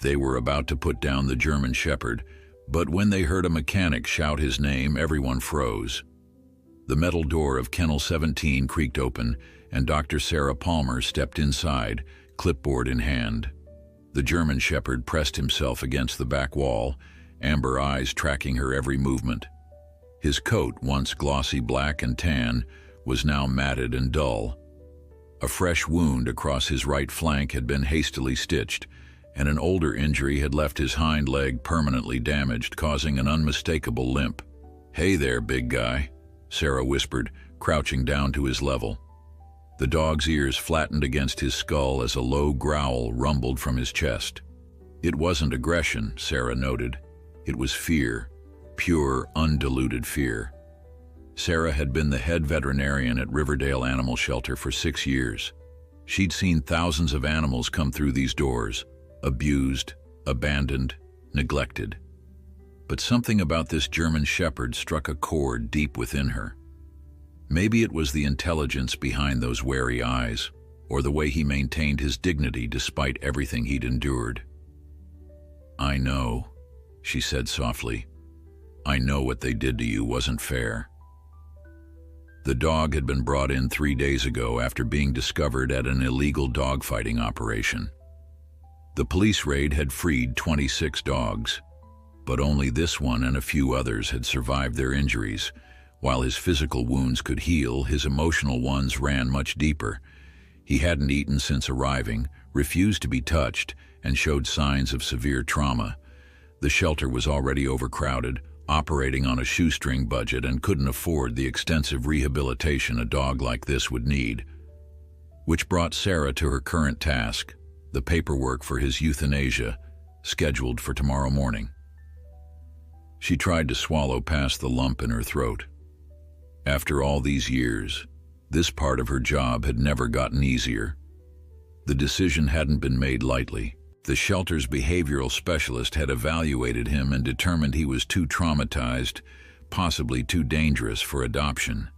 They were about to put down the German Shepherd, but when they heard a mechanic shout his name, everyone froze. The metal door of Kennel 17 creaked open, and Dr. Sarah Palmer stepped inside, clipboard in hand. The German Shepherd pressed himself against the back wall, amber eyes tracking her every movement. His coat, once glossy black and tan, was now matted and dull. A fresh wound across his right flank had been hastily stitched, and an older injury had left his hind leg permanently damaged, causing an unmistakable limp. "Hey there, big guy," Sarah whispered, crouching down to his level. The dog's ears flattened against his skull as a low growl rumbled from his chest. It wasn't aggression, Sarah noted. It was fear, pure, undiluted fear. Sarah had been the head veterinarian at Riverdale Animal Shelter for 6 years. She'd seen thousands of animals come through these doors, abused, abandoned, neglected. But something about this German Shepherd struck a chord deep within her. Maybe it was the intelligence behind those wary eyes, or the way he maintained his dignity despite everything he'd endured. "I know," she said softly. "I know what they did to you wasn't fair." The dog had been brought in 3 days ago after being discovered at an illegal dogfighting operation. The police raid had freed 26 dogs, but only this one and a few others had survived their injuries. While his physical wounds could heal, his emotional ones ran much deeper. He hadn't eaten since arriving, refused to be touched, and showed signs of severe trauma. The shelter was already overcrowded, operating on a shoestring budget, and couldn't afford the extensive rehabilitation a dog like this would need. Which brought Sarah to her current task, the paperwork for his euthanasia, scheduled for tomorrow morning. She tried to swallow past the lump in her throat. After all these years, this part of her job had never gotten easier. The decision hadn't been made lightly. The shelter's behavioral specialist had evaluated him and determined he was too traumatized, possibly too dangerous for adoption.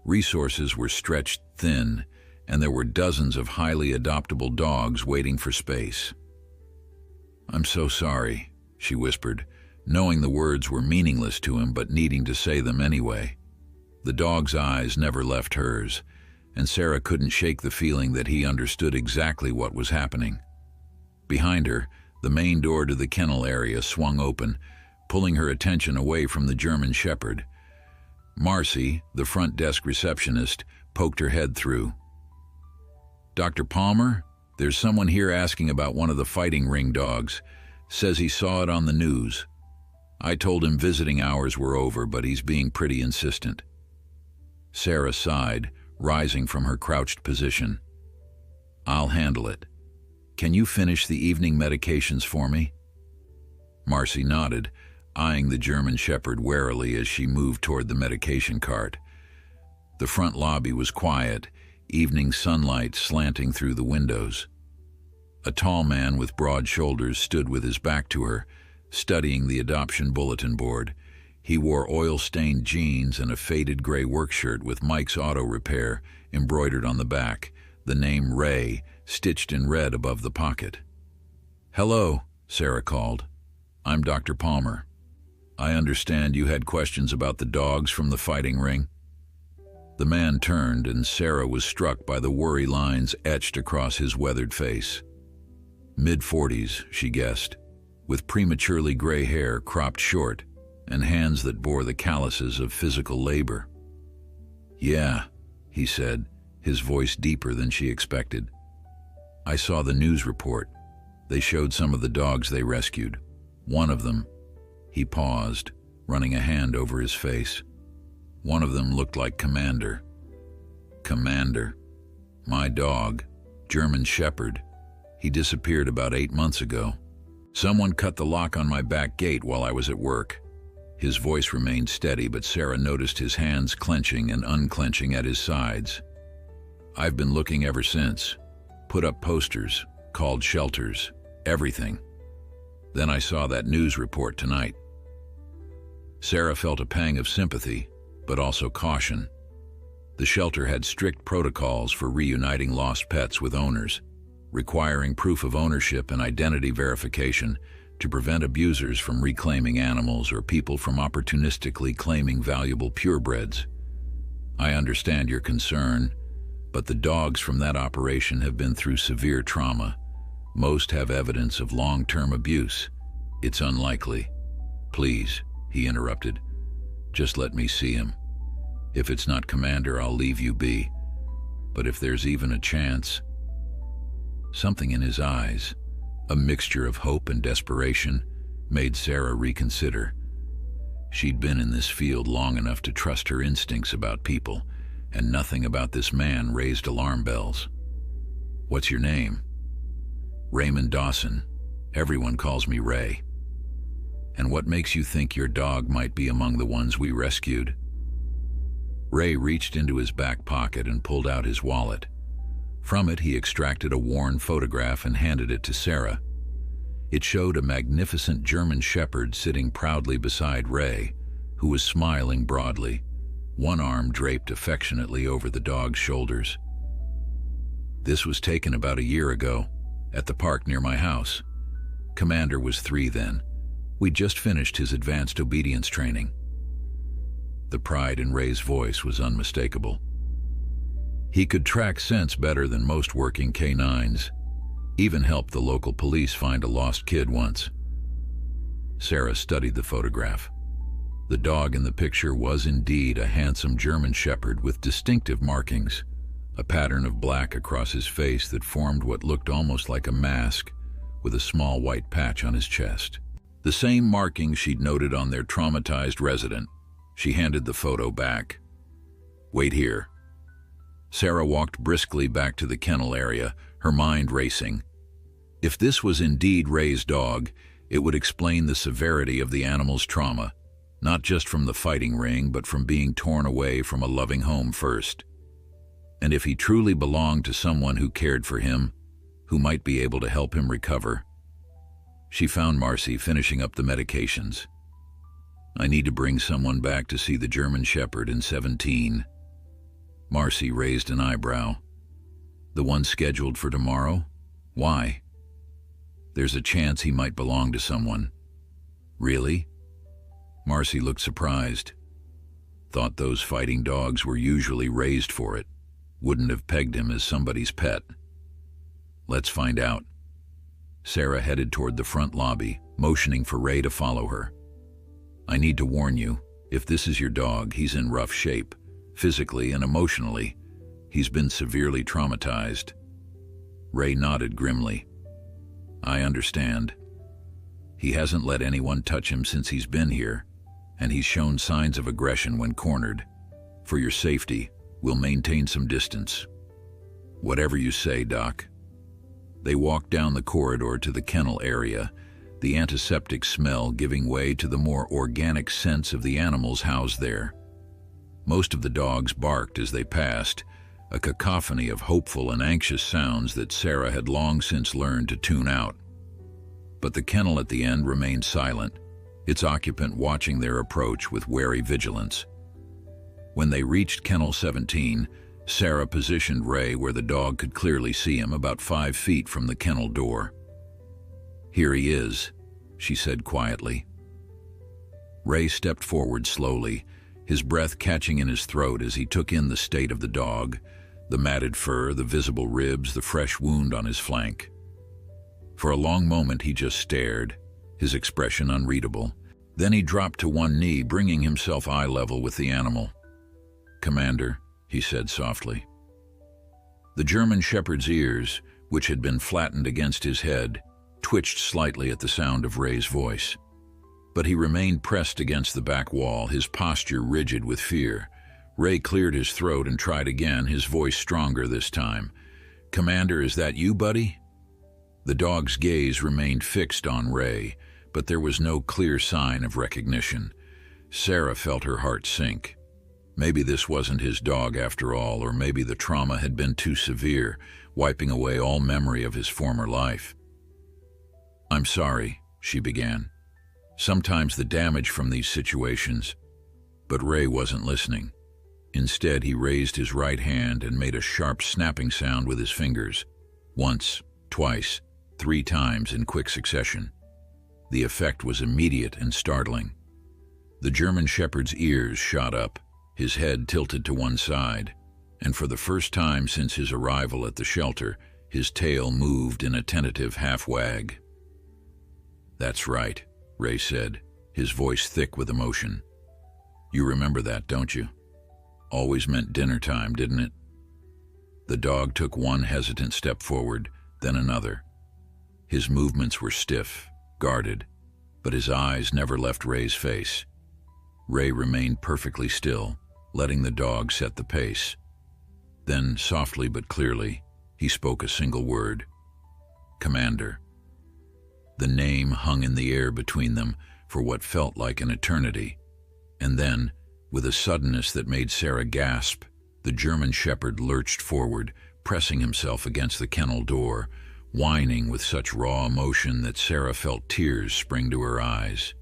Resources were stretched thin, and there were dozens of highly adoptable dogs waiting for space. "I'm so sorry," she whispered, knowing the words were meaningless to him but needing to say them anyway. The dog's eyes never left hers, and Sarah couldn't shake the feeling that he understood exactly what was happening. Behind her, the main door to the kennel area swung open, pulling her attention away from the German Shepherd. Marcy, the front desk receptionist, poked her head through. "Dr. Palmer, there's someone here asking about one of the fighting ring dogs. Says he saw it on the news. I told him visiting hours were over, but he's being pretty insistent." Sarah sighed, rising from her crouched position. "I'll handle it. Can you finish the evening medications for me?" Marcy nodded, eyeing the German Shepherd warily as she moved toward the medication cart. The front lobby was quiet, evening sunlight slanting through the windows. A tall man with broad shoulders stood with his back to her, studying the adoption bulletin board. He wore oil-stained jeans and a faded gray work shirt with Mike's Auto Repair embroidered on the back, the name Ray stitched in red above the pocket. "Hello," Sarah called. "I'm Dr. Palmer. I understand you had questions about the dogs from the fighting ring." The man turned, and Sarah was struck by the worry lines etched across his weathered face. Mid-40s, she guessed, with prematurely gray hair cropped short and hands that bore the calluses of physical labor. "Yeah," he said, his voice deeper than she expected. "I saw the news report. They showed some of the dogs they rescued. One of them—" He paused, running a hand over his face. "One of them looked like Commander." "Commander? My dog, German Shepherd. He disappeared about 8 months ago. Someone cut the lock on my back gate while I was at work." His voice remained steady, but Sarah noticed his hands clenching and unclenching at his sides. "I've been looking ever since. Put up posters, called shelters, everything. Then I saw that news report tonight." Sarah felt a pang of sympathy, but also caution. The shelter had strict protocols for reuniting lost pets with owners. requiring proof of ownership and identity verification to prevent abusers from reclaiming animals or people from opportunistically claiming valuable purebreds. I understand your concern, but the dogs from that operation have been through severe trauma. Most have evidence of long-term abuse. It's unlikely. Please, he interrupted. Just let me see him. If it's not Commander, I'll leave you be. But if there's even a chance... Something in his eyes, a mixture of hope and desperation, made Sarah reconsider. She'd been in this field long enough to trust her instincts about people, and nothing about this man raised alarm bells. What's your name? Raymond Dawson. Everyone calls me Ray. And what makes you think your dog might be among the ones we rescued? Ray reached into his back pocket and pulled out his wallet. From it, he extracted a worn photograph and handed it to Sarah. It showed a magnificent German Shepherd sitting proudly beside Ray, who was smiling broadly, one arm draped affectionately over the dog's shoulders. This was taken about a year ago, at the park near my house. Commander was 3 then. We'd just finished his advanced obedience training. The pride in Ray's voice was unmistakable. He could track scents better than most working canines, even helped the local police find a lost kid once. Sarah studied the photograph. The dog in the picture was indeed a handsome German Shepherd with distinctive markings, a pattern of black across his face that formed what looked almost like a mask, with a small white patch on his chest. The same markings she'd noted on their traumatized resident. She handed the photo back. Wait here. Sarah walked briskly back to the kennel area, her mind racing. If this was indeed Ray's dog, it would explain the severity of the animal's trauma, not just from the fighting ring, but from being torn away from a loving home first. And if he truly belonged to someone who cared for him, who might be able to help him recover. She found Marcy finishing up the medications. I need to bring someone back to see the German Shepherd in 17. Marcy raised an eyebrow. The one scheduled for tomorrow? Why? There's a chance he might belong to someone. Really? Marcy looked surprised. Thought those fighting dogs were usually raised for it. Wouldn't have pegged him as somebody's pet. Let's find out. Sarah headed toward the front lobby, motioning for Ray to follow her. I need to warn you, if this is your dog, he's in rough shape. Physically and emotionally, he's been severely traumatized. Ray nodded grimly. I understand. He hasn't let anyone touch him since he's been here, and he's shown signs of aggression when cornered. For your safety, we'll maintain some distance. Whatever you say, Doc. They walked down the corridor to the kennel area, the antiseptic smell giving way to the more organic scents of the animals housed there. Most of the dogs barked as they passed, a cacophony of hopeful and anxious sounds that Sarah had long since learned to tune out. But the kennel at the end remained silent, its occupant watching their approach with wary vigilance. When they reached Kennel 17, Sarah positioned Ray where the dog could clearly see him, about 5 feet from the kennel door. Here he is, she said quietly. Ray stepped forward slowly, his breath catching in his throat as he took in the state of the dog, the matted fur, the visible ribs, the fresh wound on his flank. For a long moment he just stared, his expression unreadable. Then he dropped to one knee, bringing himself eye level with the animal. Commander, he said softly. The German Shepherd's ears, which had been flattened against his head, twitched slightly at the sound of Ray's voice. But he remained pressed against the back wall, his posture rigid with fear. Ray cleared his throat and tried again, his voice stronger this time. Commander, is that you, buddy? The dog's gaze remained fixed on Ray, but there was no clear sign of recognition. Sarah felt her heart sink. Maybe this wasn't his dog after all, or maybe the trauma had been too severe, wiping away all memory of his former life. I'm sorry, she began. Sometimes the damage from these situations... But Ray wasn't listening. Instead, he raised his right hand and made a sharp snapping sound with his fingers. Once, twice, 3 times in quick succession. The effect was immediate and startling. The German Shepherd's ears shot up, his head tilted to one side, and for the first time since his arrival at the shelter, his tail moved in a tentative half-wag. "That's right," Ray said, his voice thick with emotion. "You remember that, don't you? Always meant dinner time, didn't it?" The dog took one hesitant step forward, then another. His movements were stiff, guarded, but his eyes never left Ray's face. Ray remained perfectly still, letting the dog set the pace. Then, softly but clearly, he spoke a single word: "Commander." The name hung in the air between them for what felt like an eternity, and then, with a suddenness that made Sarah gasp, the German Shepherd lurched forward, pressing himself against the kennel door, whining with such raw emotion that Sarah felt tears spring to her eyes.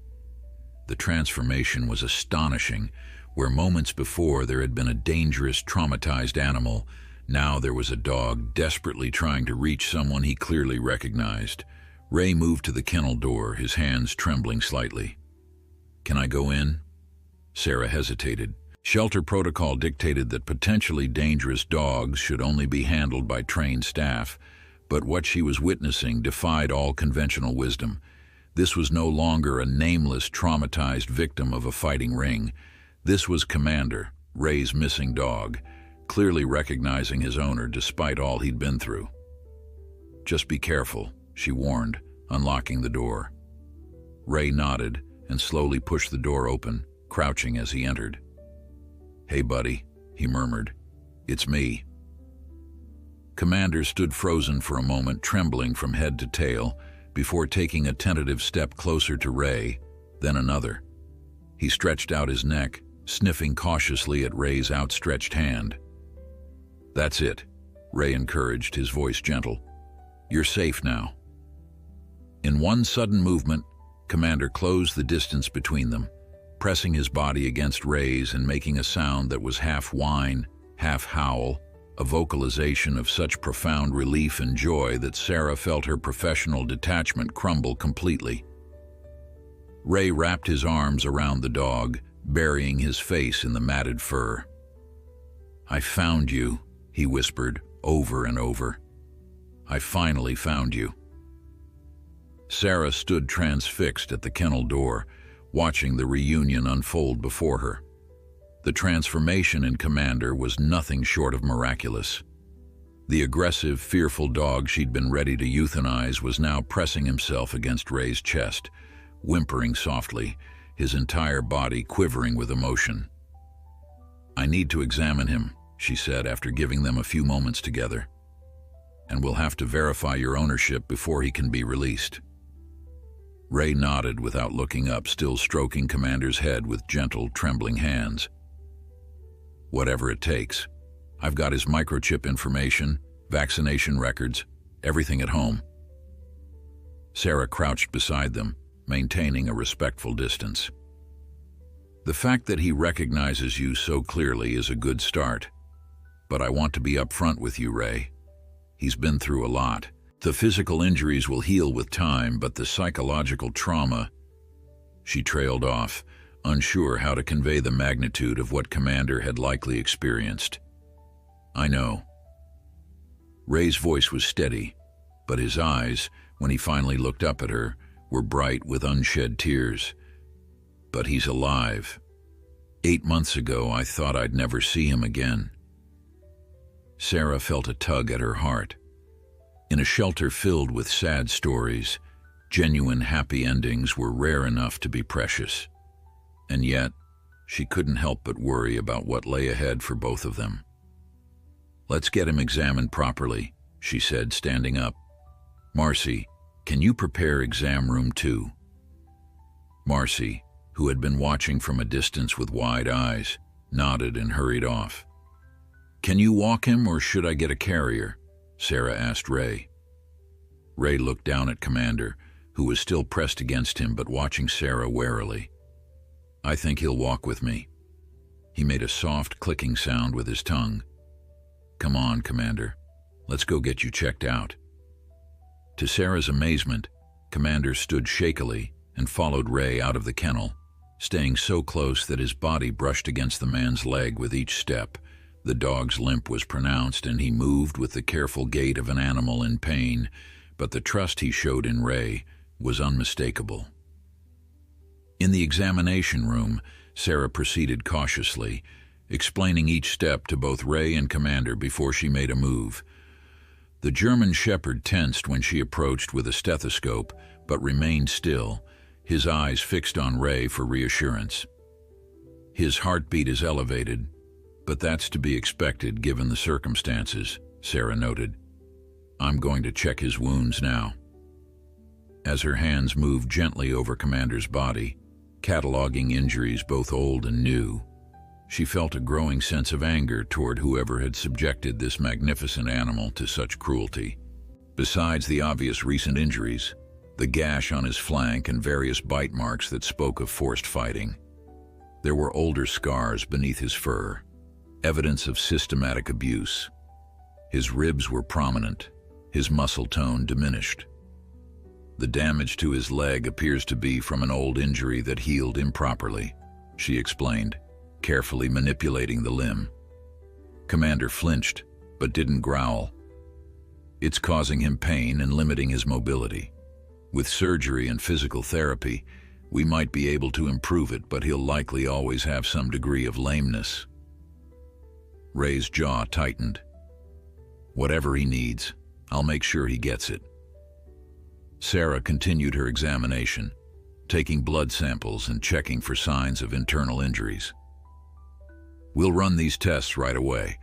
The transformation was astonishing. Where moments before there had been a dangerous, traumatized animal, now there was a dog desperately trying to reach someone he clearly recognized. Ray moved to the kennel door, his hands trembling slightly. "Can I go in?" Sarah hesitated. Shelter protocol dictated that potentially dangerous dogs should only be handled by trained staff, but what she was witnessing defied all conventional wisdom. This was no longer a nameless, traumatized victim of a fighting ring. This was Commander, Ray's missing dog, clearly recognizing his owner despite all he'd been through. "Just be careful," she warned, unlocking the door. Ray nodded and slowly pushed the door open, crouching as he entered. "Hey, buddy," he murmured. "It's me." Commander stood frozen for a moment, trembling from head to tail, before taking a tentative step closer to Ray, then another. He stretched out his neck, sniffing cautiously at Ray's outstretched hand. "That's it," Ray encouraged, his voice gentle. "You're safe now." In one sudden movement, Commander closed the distance between them, pressing his body against Ray's and making a sound that was half whine, half howl, a vocalization of such profound relief and joy that Sarah felt her professional detachment crumble completely. Ray wrapped his arms around the dog, burying his face in the matted fur. "I found you," he whispered over and over. "I finally found you." Sarah stood transfixed at the kennel door, watching the reunion unfold before her. The transformation in Commander was nothing short of miraculous. The aggressive, fearful dog she'd been ready to euthanize was now pressing himself against Ray's chest, whimpering softly, his entire body quivering with emotion. "I need to examine him," she said after giving them a few moments together. "And we'll have to verify your ownership before he can be released." Ray nodded without looking up, still stroking Commander's head with gentle, trembling hands. "Whatever it takes. I've got his microchip information, vaccination records, everything at home." Sarah crouched beside them, maintaining a respectful distance. "The fact that he recognizes you so clearly is a good start. But I want to be upfront with you, Ray. He's been through a lot. The physical injuries will heal with time, but the psychological trauma—" She trailed off, unsure how to convey the magnitude of what Commander had likely experienced. "I know." Ray's voice was steady, but his eyes, when he finally looked up at her, were bright with unshed tears. "But he's alive. 8 months ago, I thought I'd never see him again." Sarah felt a tug at her heart. In a shelter filled with sad stories, genuine happy endings were rare enough to be precious. And yet, she couldn't help but worry about what lay ahead for both of them. "Let's get him examined properly," she said, standing up. "Marcy, can you prepare exam room 2? Marcy, who had been watching from a distance with wide eyes, nodded and hurried off. "Can you walk him, or should I get a carrier?" Sarah asked Ray. Ray looked down at Commander, who was still pressed against him but watching Sarah warily. "I think he'll walk with me." He made a soft clicking sound with his tongue. "Come on, Commander. Let's go get you checked out." To Sarah's amazement, Commander stood shakily and followed Ray out of the kennel, staying so close that his body brushed against the man's leg with each step. The dog's limp was pronounced, and he moved with the careful gait of an animal in pain, but the trust he showed in Ray was unmistakable. In the examination room, Sarah proceeded cautiously, explaining each step to both Ray and Commander before she made a move. The German Shepherd tensed when she approached with a stethoscope, but remained still, his eyes fixed on Ray for reassurance. His heartbeat is elevated, but that's to be expected given the circumstances, Sarah noted. I'm going to check his wounds now. As her hands moved gently over Commander's body, cataloging injuries both old and new, she felt a growing sense of anger toward whoever had subjected this magnificent animal to such cruelty. Besides the obvious recent injuries, the gash on his flank and various bite marks that spoke of forced fighting, there were older scars beneath his fur, evidence of systematic abuse. His ribs were prominent, his muscle tone diminished. The damage to his leg appears to be from an old injury that healed improperly, she explained, carefully manipulating the limb. Commander flinched, but didn't growl. It's causing him pain and limiting his mobility. With surgery and physical therapy, we might be able to improve it, but he'll likely always have some degree of lameness. Ray's jaw tightened. Whatever he needs, I'll make sure he gets it. Sarah continued her examination, taking blood samples and checking for signs of internal injuries. We'll run these tests right away.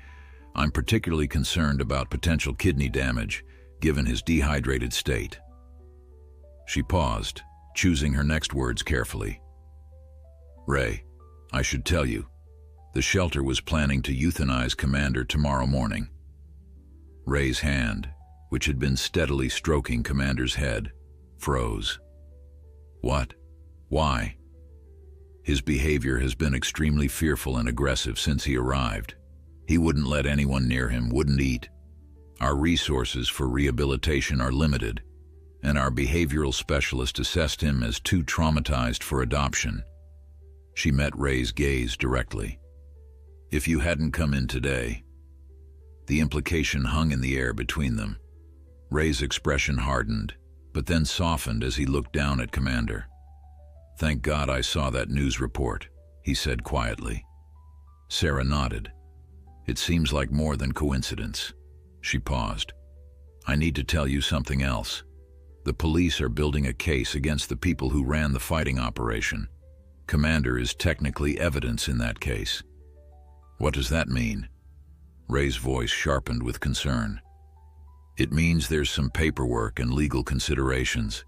I'm particularly concerned about potential kidney damage, given his dehydrated state. She paused, choosing her next words carefully. Ray, I should tell you, the shelter was planning to euthanize Commander tomorrow morning. Ray's hand, which had been steadily stroking Commander's head, froze. What? Why? His behavior has been extremely fearful and aggressive since he arrived. He wouldn't let anyone near him, wouldn't eat. Our resources for rehabilitation are limited, and our behavioral specialist assessed him as too traumatized for adoption. She met Ray's gaze directly. If you hadn't come in today. The implication hung in the air between them. Ray's expression hardened, but then softened as he looked down at Commander. Thank God I saw that news report, he said quietly. Sarah nodded. It seems like more than coincidence. She paused. I need to tell you something else. The police are building a case against the people who ran the fighting operation. Commander is technically evidence in that case. What does that mean? Ray's voice sharpened with concern. It means there's some paperwork and legal considerations.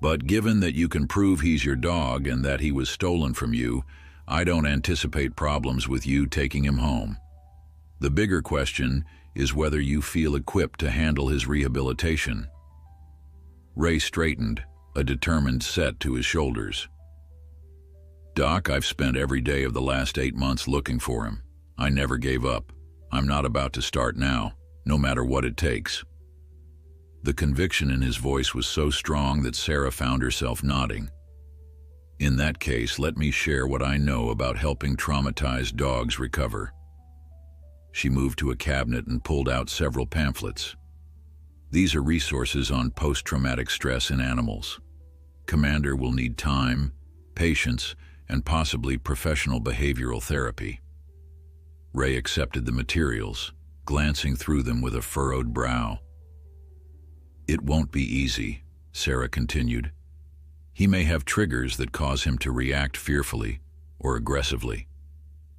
But given that you can prove he's your dog and that he was stolen from you, I don't anticipate problems with you taking him home. The bigger question is whether you feel equipped to handle his rehabilitation. Ray straightened, a determined set to his shoulders. Doc, I've spent every day of the last 8 months looking for him. I never gave up. I'm not about to start now, no matter what it takes. The conviction in his voice was so strong that Sarah found herself nodding. In that case, let me share what I know about helping traumatized dogs recover. She moved to a cabinet and pulled out several pamphlets. These are resources on post-traumatic stress in animals. Commander will need time, patience, and possibly professional behavioral therapy. Ray accepted the materials, glancing through them with a furrowed brow. It won't be easy, Sarah continued. He may have triggers that cause him to react fearfully or aggressively.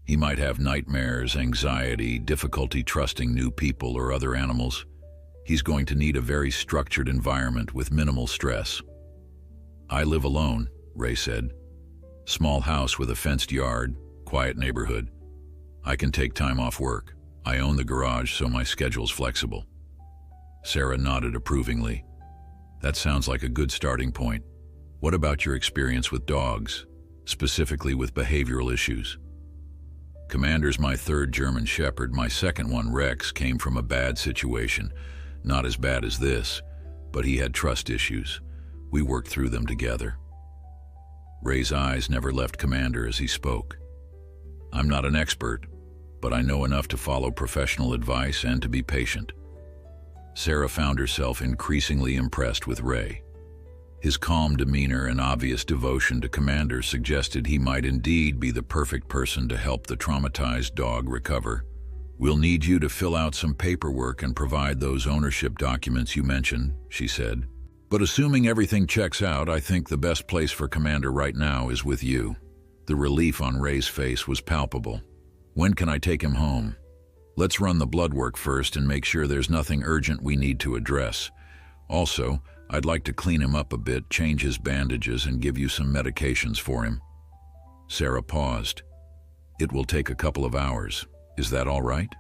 He might have nightmares, anxiety, difficulty trusting new people or other animals. He's going to need a very structured environment with minimal stress. I live alone, Ray said. Small house with a fenced yard, quiet neighborhood. I can take time off work. I own the garage, so my schedule's flexible. Sarah nodded approvingly. That sounds like a good starting point. What about your experience with dogs, specifically with behavioral issues? Commander's my third German Shepherd. My second one, Rex, came from a bad situation. Not as bad as this, but he had trust issues. We worked through them together. Ray's eyes never left Commander as he spoke. I'm not an expert, but I know enough to follow professional advice and to be patient. Sarah found herself increasingly impressed with Ray. His calm demeanor and obvious devotion to Commander suggested he might indeed be the perfect person to help the traumatized dog recover. We'll need you to fill out some paperwork and provide those ownership documents you mentioned, she said. But assuming everything checks out, I think the best place for Commander right now is with you. The relief on Ray's face was palpable. When can I take him home? Let's run the blood work first and make sure there's nothing urgent we need to address. Also, I'd like to clean him up a bit, change his bandages, and give you some medications for him. Sarah paused. It will take a couple of hours. Is that all right?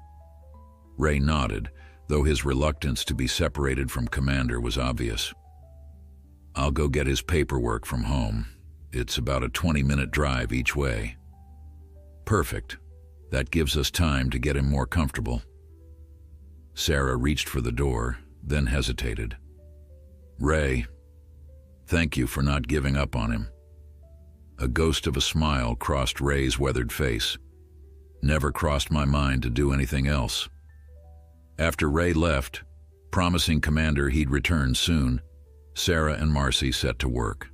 Ray nodded, though his reluctance to be separated from Commander was obvious. I'll go get his paperwork from home. It's about a 20-minute drive each way. Perfect. That gives us time to get him more comfortable. Sarah reached for the door, then hesitated. Ray, thank you for not giving up on him. A ghost of a smile crossed Ray's weathered face. Never crossed my mind to do anything else. After Ray left, promising Commander he'd return soon, Sarah and Marcy set to work.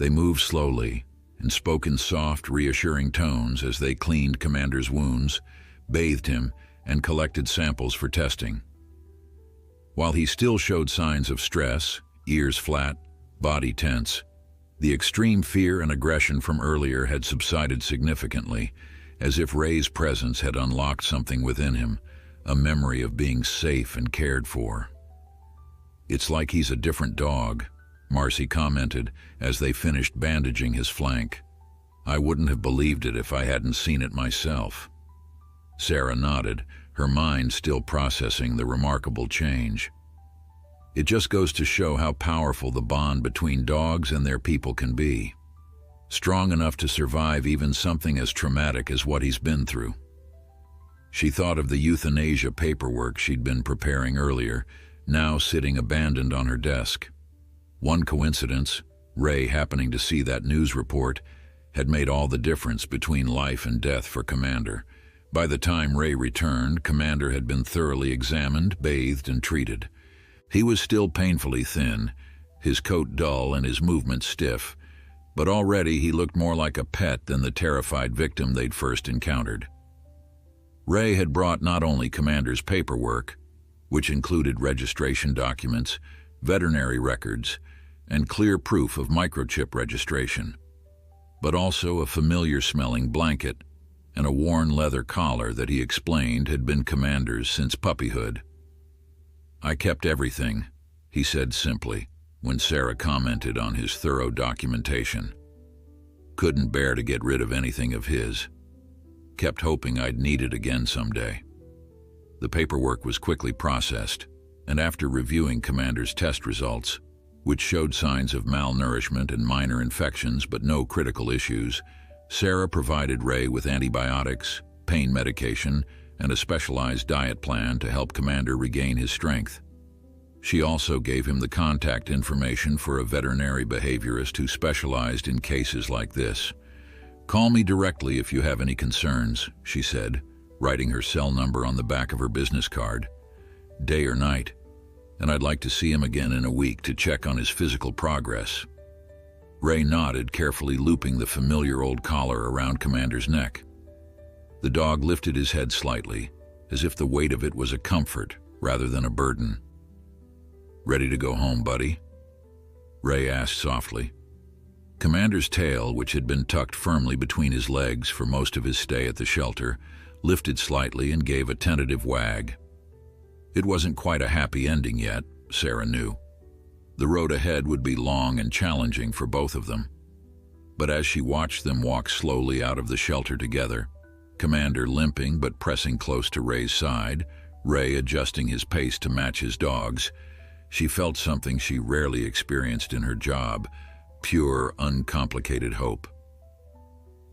They moved slowly and spoke in soft, reassuring tones as they cleaned Commander's wounds, bathed him, and collected samples for testing. While he still showed signs of stress, ears flat, body tense, the extreme fear and aggression from earlier had subsided significantly, as if Ray's presence had unlocked something within him, a memory of being safe and cared for. It's like he's a different dog, Marcy commented as they finished bandaging his flank. I wouldn't have believed it if I hadn't seen it myself. Sarah nodded, her mind still processing the remarkable change. It just goes to show how powerful the bond between dogs and their people can be. Strong enough to survive even something as traumatic as what he's been through. She thought of the euthanasia paperwork she'd been preparing earlier, now sitting abandoned on her desk. One coincidence, Ray happening to see that news report, had made all the difference between life and death for Commander. By the time Ray returned, Commander had been thoroughly examined, bathed, and treated. He was still painfully thin, his coat dull and his movements stiff, but already he looked more like a pet than the terrified victim they'd first encountered. Ray had brought not only Commander's paperwork, which included registration documents, veterinary records, and clear proof of microchip registration, but also a familiar-smelling blanket and a worn leather collar that he explained had been Commander's since puppyhood. I kept everything, he said simply, when Sarah commented on his thorough documentation. Couldn't bear to get rid of anything of his. Kept hoping I'd need it again someday. The paperwork was quickly processed, and after reviewing Commander's test results, which showed signs of malnourishment and minor infections but no critical issues, Sarah provided Ray with antibiotics, pain medication, and a specialized diet plan to help Commander regain his strength. She also gave him the contact information for a veterinary behaviorist who specialized in cases like this. Call me directly if you have any concerns, she said, writing her cell number on the back of her business card. Day or night, and I'd like to see him again in a week to check on his physical progress. Ray nodded, carefully looping the familiar old collar around Commander's neck. The dog lifted his head slightly, as if the weight of it was a comfort rather than a burden. Ready to go home, buddy? Ray asked softly. Commander's tail, which had been tucked firmly between his legs for most of his stay at the shelter, lifted slightly and gave a tentative wag. It wasn't quite a happy ending yet, Sarah knew. The road ahead would be long and challenging for both of them. But as she watched them walk slowly out of the shelter together, Commander limping but pressing close to Ray's side, Ray adjusting his pace to match his dog's, she felt something she rarely experienced in her job, pure, uncomplicated hope.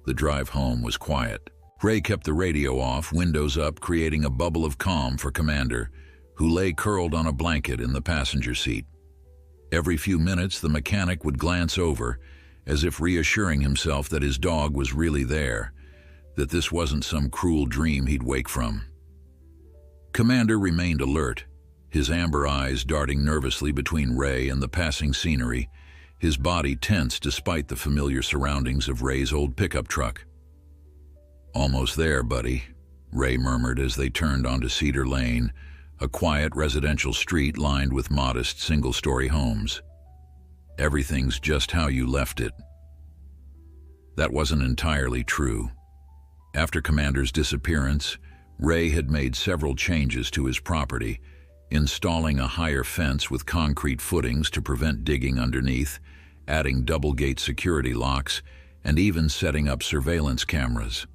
The drive home was quiet. Ray kept the radio off, windows up, creating a bubble of calm for Commander, who lay curled on a blanket in the passenger seat. Every few minutes, the mechanic would glance over, as if reassuring himself that his dog was really there, that this wasn't some cruel dream he'd wake from. Commander remained alert, his amber eyes darting nervously between Ray and the passing scenery, his body tense despite the familiar surroundings of Ray's old pickup truck. "Almost there, buddy," Ray murmured as they turned onto Cedar Lane, a quiet residential street lined with modest single-story homes. "Everything's just how you left it." That wasn't entirely true. After Commander's disappearance, Ray had made several changes to his property, installing a higher fence with concrete footings to prevent digging underneath, adding double-gate security locks, and even setting up surveillance cameras.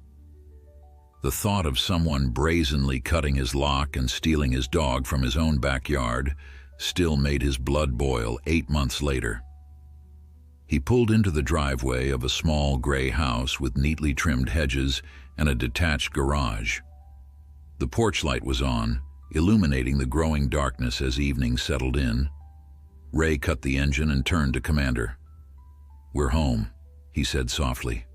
The thought of someone brazenly cutting his lock and stealing his dog from his own backyard still made his blood boil 8 months later. He pulled into the driveway of a small gray house with neatly trimmed hedges and a detached garage. The porch light was on, illuminating the growing darkness as evening settled in. Ray cut the engine and turned to Commander. "We're home," he said softly.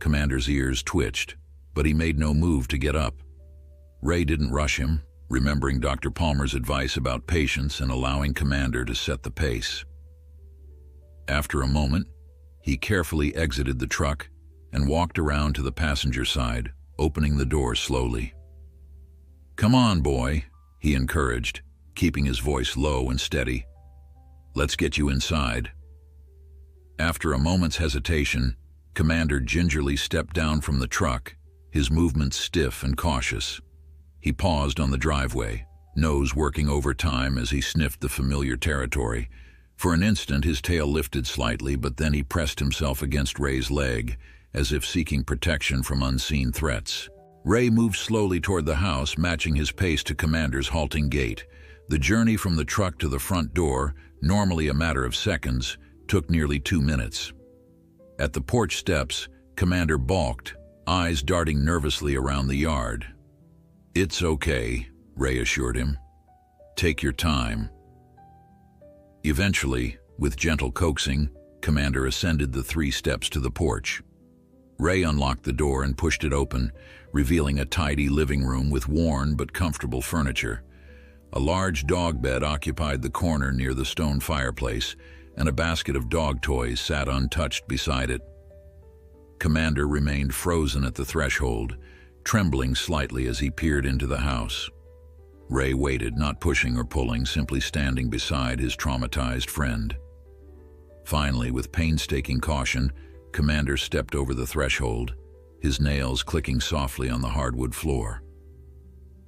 Commander's ears twitched, but he made no move to get up. Ray didn't rush him, remembering Dr. Palmer's advice about patience and allowing Commander to set the pace. After a moment, he carefully exited the truck and walked around to the passenger side, opening the door slowly. "Come on, boy," he encouraged, keeping his voice low and steady. "Let's get you inside." After a moment's hesitation, Commander gingerly stepped down from the truck, his movements stiff and cautious. He paused on the driveway, nose working overtime as he sniffed the familiar territory. For an instant, his tail lifted slightly, but then he pressed himself against Ray's leg, as if seeking protection from unseen threats. Ray moved slowly toward the house, matching his pace to Commander's halting gait. The journey from the truck to the front door, normally a matter of seconds, took nearly 2 minutes. At the porch steps, Commander balked, eyes darting nervously around the yard. "It's okay," Ray assured him. "Take your time." Eventually, with gentle coaxing, Commander ascended the 3 steps to the porch. Ray unlocked the door and pushed it open, revealing a tidy living room with worn but comfortable furniture. A large dog bed occupied the corner near the stone fireplace, and a basket of dog toys sat untouched beside it. Commander remained frozen at the threshold, trembling slightly as he peered into the house. Ray waited, not pushing or pulling, simply standing beside his traumatized friend. Finally, with painstaking caution, Commander stepped over the threshold, his nails clicking softly on the hardwood floor.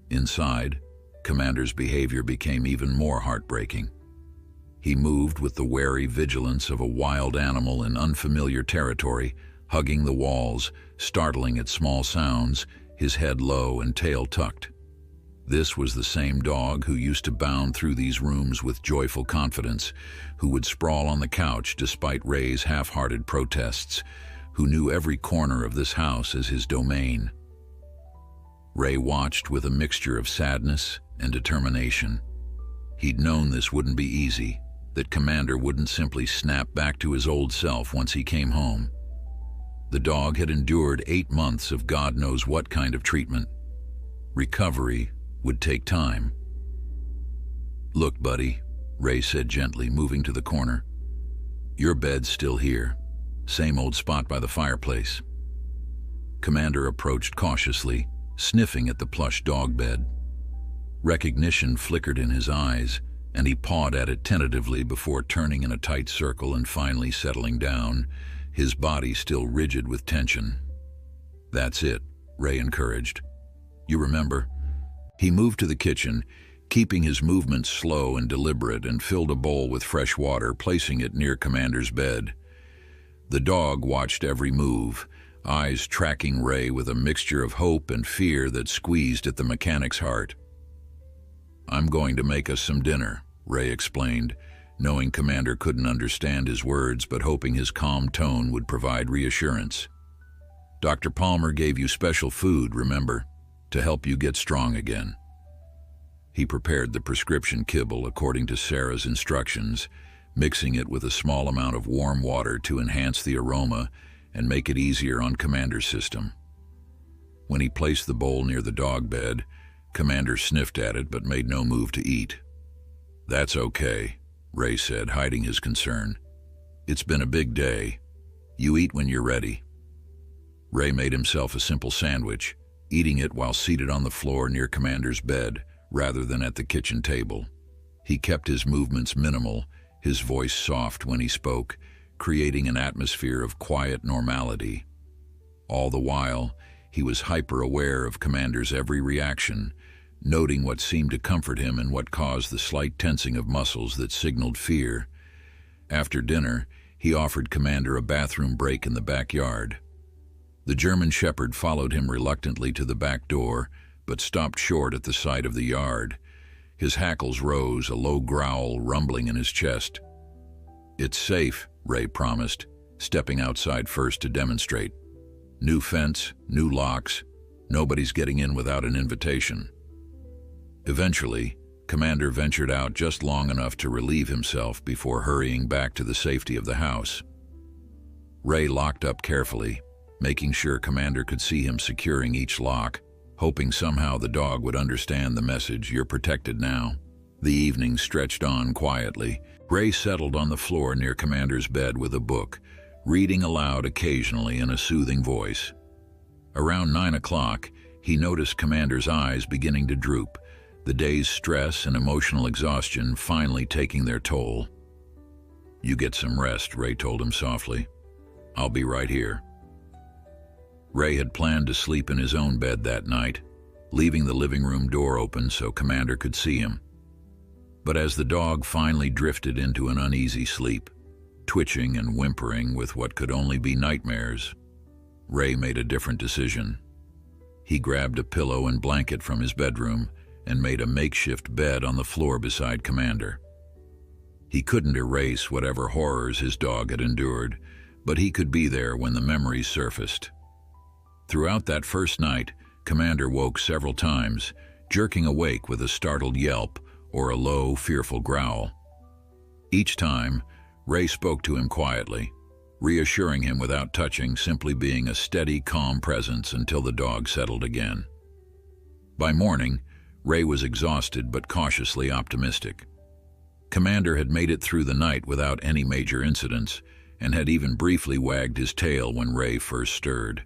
Inside, Commander's behavior became even more heartbreaking. He moved with the wary vigilance of a wild animal in unfamiliar territory, hugging the walls, startling at small sounds, his head low and tail tucked. This was the same dog who used to bound through these rooms with joyful confidence, who would sprawl on the couch despite Ray's half-hearted protests, who knew every corner of this house as his domain. Ray watched with a mixture of sadness and determination. He'd known this wouldn't be easy, that Commander wouldn't simply snap back to his old self once he came home. The dog had endured 8 months of God knows what kind of treatment. Recovery would take time. "Look, buddy," Ray said gently, moving to the corner. "Your bed's still here. Same old spot by the fireplace." Commander approached cautiously, sniffing at the plush dog bed. Recognition flickered in his eyes, and he pawed at it tentatively before turning in a tight circle and finally settling down, his body still rigid with tension. "That's it," Ray encouraged. "You remember?" He moved to the kitchen, keeping his movements slow and deliberate, and filled a bowl with fresh water, placing it near Commander's bed. The dog watched every move, eyes tracking Ray with a mixture of hope and fear that squeezed at the mechanic's heart. "I'm going to make us some dinner," Ray explained, knowing Commander couldn't understand his words but hoping his calm tone would provide reassurance. "Dr. Palmer gave you special food, remember, to help you get strong again." He prepared the prescription kibble according to Sarah's instructions, mixing it with a small amount of warm water to enhance the aroma and make it easier on Commander's system. When he placed the bowl near the dog bed, Commander sniffed at it but made no move to eat. "That's okay," Ray said, hiding his concern. "It's been a big day. You eat when you're ready." Ray made himself a simple sandwich, eating it while seated on the floor near Commander's bed, rather than at the kitchen table. He kept his movements minimal, his voice soft when he spoke, creating an atmosphere of quiet normality. All the while, he was hyper-aware of Commander's every reaction, noting what seemed to comfort him and what caused the slight tensing of muscles that signaled fear. After dinner, he offered Commander a bathroom break in the backyard. The German Shepherd followed him reluctantly to the back door, but stopped short at the sight of the yard. His hackles rose, a low growl rumbling in his chest. "It's safe," Ray promised, stepping outside first to demonstrate. "New fence, new locks. Nobody's getting in without an invitation." Eventually, Commander ventured out just long enough to relieve himself before hurrying back to the safety of the house. Ray locked up carefully, making sure Commander could see him securing each lock, hoping somehow the dog would understand the message, "You're protected now." The evening stretched on quietly. Ray settled on the floor near Commander's bed with a book, reading aloud occasionally in a soothing voice. Around 9 o'clock, he noticed Commander's eyes beginning to droop, the day's stress and emotional exhaustion finally taking their toll. "You get some rest," Ray told him softly. "I'll be right here." Ray had planned to sleep in his own bed that night, leaving the living room door open so Commander could see him. But as the dog finally drifted into an uneasy sleep, twitching and whimpering with what could only be nightmares, Ray made a different decision. He grabbed a pillow and blanket from his bedroom and made a makeshift bed on the floor beside Commander. He couldn't erase whatever horrors his dog had endured, but he could be there when the memories surfaced. Throughout that first night, Commander woke several times, jerking awake with a startled yelp or a low, fearful growl. Each time, Ray spoke to him quietly, reassuring him without touching, simply being a steady, calm presence until the dog settled again. By morning, Ray was exhausted but cautiously optimistic. Commander had made it through the night without any major incidents and had even briefly wagged his tail when Ray first stirred.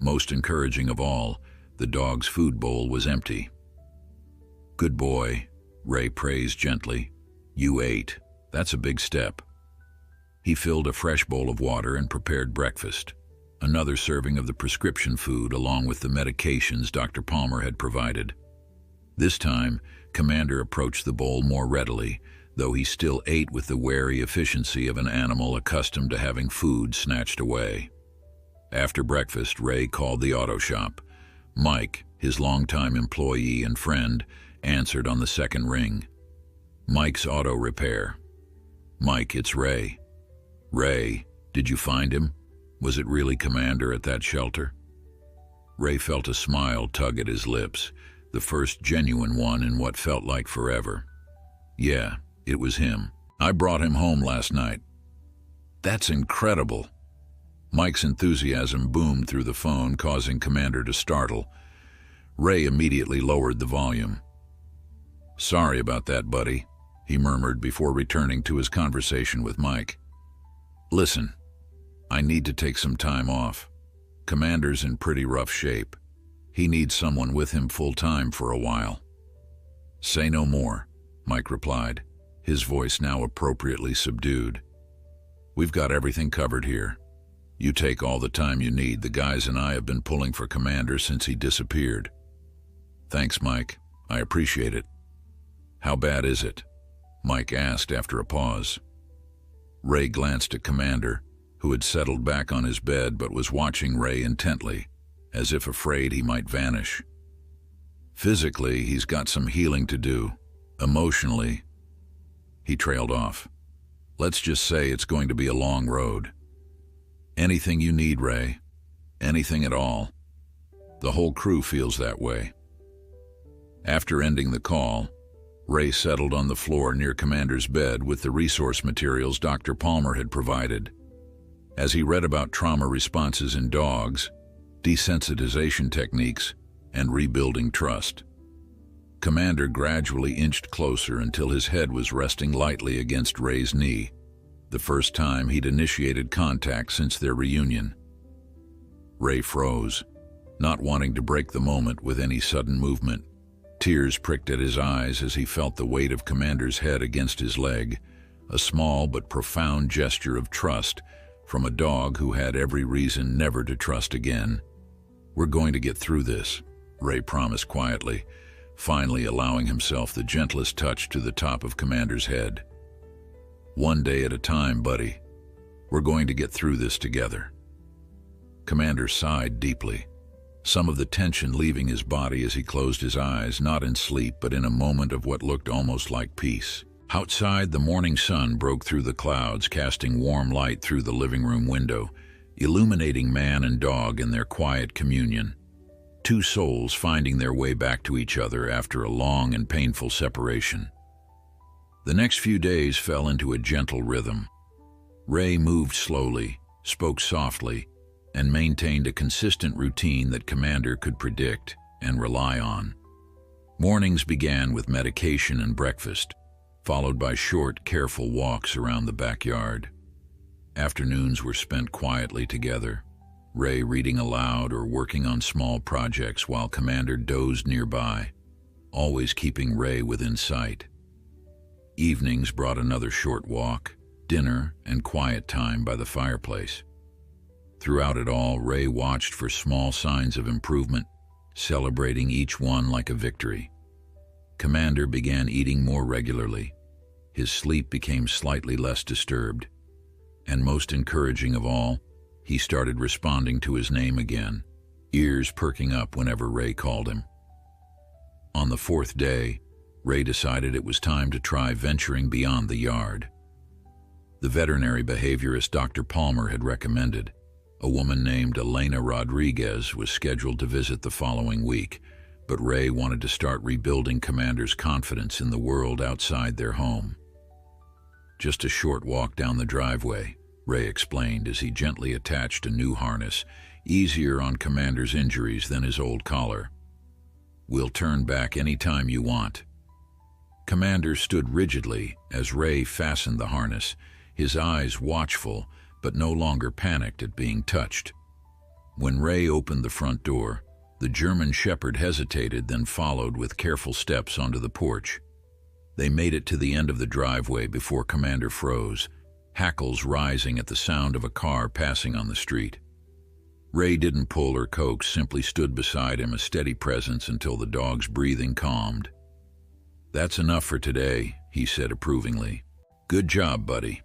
Most encouraging of all, the dog's food bowl was empty. "Good boy," Ray praised gently. "You ate. That's a big step." He filled a fresh bowl of water and prepared breakfast, another serving of the prescription food along with the medications Dr. Palmer had provided. This time, Commander approached the bowl more readily, though he still ate with the wary efficiency of an animal accustomed to having food snatched away. After breakfast, Ray called the auto shop. Mike, his longtime employee and friend, answered on the second ring. "Mike's Auto Repair." "Mike, it's Ray." "Ray, did you find him? Was it really Commander at that shelter?" Ray felt a smile tug at his lips, the first genuine one in what felt like forever. "Yeah, it was him. I brought him home last night." "That's incredible." Mike's enthusiasm boomed through the phone, causing Commander to startle. Ray immediately lowered the volume. "Sorry about that, buddy," he murmured before returning to his conversation with Mike. "Listen, I need to take some time off. Commander's in pretty rough shape. He needs someone with him full-time for a while." "Say no more," Mike replied, his voice now appropriately subdued. "We've got everything covered here. You take all the time you need. The guys and I have been pulling for Commander since he disappeared." "Thanks, Mike. I appreciate it." "How bad is it?" Mike asked after a pause. Ray glanced at Commander, who had settled back on his bed but was watching Ray intently, as if afraid he might vanish. "Physically, he's got some healing to do. Emotionally," he trailed off. "Let's just say it's going to be a long road." "Anything you need, Ray. Anything at all. The whole crew feels that way." After ending the call, Ray settled on the floor near Commander's bed with the resource materials Dr. Palmer had provided. As he read about trauma responses in dogs, desensitization techniques, and rebuilding trust, Commander gradually inched closer until his head was resting lightly against Ray's knee, the first time he'd initiated contact since their reunion. Ray froze, not wanting to break the moment with any sudden movement. Tears pricked at his eyes as he felt the weight of Commander's head against his leg, a small but profound gesture of trust from a dog who had every reason never to trust again. "We're going to get through this," Ray promised quietly, finally allowing himself the gentlest touch to the top of Commander's head. "One day at a time, buddy. We're going to get through this together." Commander sighed deeply, some of the tension leaving his body as he closed his eyes, not in sleep but in a moment of what looked almost like peace. Outside, the morning sun broke through the clouds, casting warm light through the living room window, illuminating man and dog in their quiet communion. Two souls finding their way back to each other after a long and painful separation. The next few days fell into a gentle rhythm. Ray moved slowly, spoke softly, and maintained a consistent routine that Commander could predict and rely on. Mornings began with medication and breakfast, followed by short, careful walks around the backyard. Afternoons were spent quietly together, Ray reading aloud or working on small projects while Commander dozed nearby, always keeping Ray within sight. Evenings brought another short walk, dinner, and quiet time by the fireplace. Throughout it all, Ray watched for small signs of improvement, celebrating each one like a victory. Commander began eating more regularly. His sleep became slightly less disturbed. And most encouraging of all, he started responding to his name again, ears perking up whenever Ray called him. On the fourth day, Ray decided it was time to try venturing beyond the yard. The veterinary behaviorist Dr. Palmer had recommended. A woman named Elena Rodriguez was scheduled to visit the following week, but Ray wanted to start rebuilding Commander's confidence in the world outside their home. "Just a short walk down the driveway," Ray explained as he gently attached a new harness, easier on Commander's injuries than his old collar. "We'll turn back any time you want." Commander stood rigidly as Ray fastened the harness, his eyes watchful but no longer panicked at being touched. When Ray opened the front door, the German Shepherd hesitated, then followed with careful steps onto the porch. They made it to the end of the driveway before Commander froze, hackles rising at the sound of a car passing on the street. Ray didn't pull or coax, simply stood beside him, a steady presence until the dog's breathing calmed. "That's enough for today," he said approvingly. "Good job, buddy."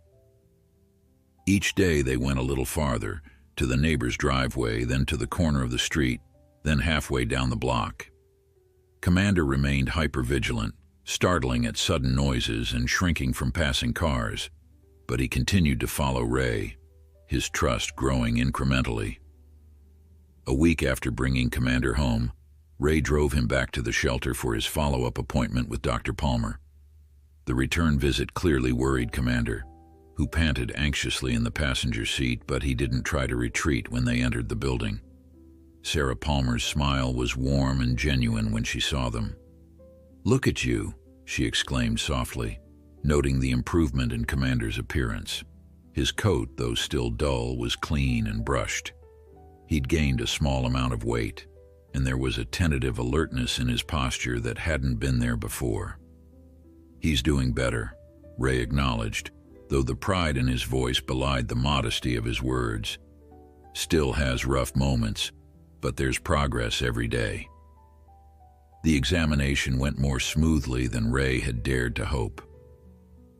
Each day they went a little farther, to the neighbor's driveway, then to the corner of the street, then halfway down the block. Commander remained hypervigilant, startling at sudden noises and shrinking from passing cars, but he continued to follow Ray, his trust growing incrementally. A week after bringing Commander home, Ray drove him back to the shelter for his follow-up appointment with Dr. Palmer. The return visit clearly worried Commander, who panted anxiously in the passenger seat, but he didn't try to retreat when they entered the building. Sarah Palmer's smile was warm and genuine when she saw them. "Look at you," she exclaimed softly, noting the improvement in Commander's appearance. His coat, though still dull, was clean and brushed. He'd gained a small amount of weight, and there was a tentative alertness in his posture that hadn't been there before. "He's doing better," Ray acknowledged, though the pride in his voice belied the modesty of his words. "Still has rough moments, but there's progress every day." The examination went more smoothly than Ray had dared to hope.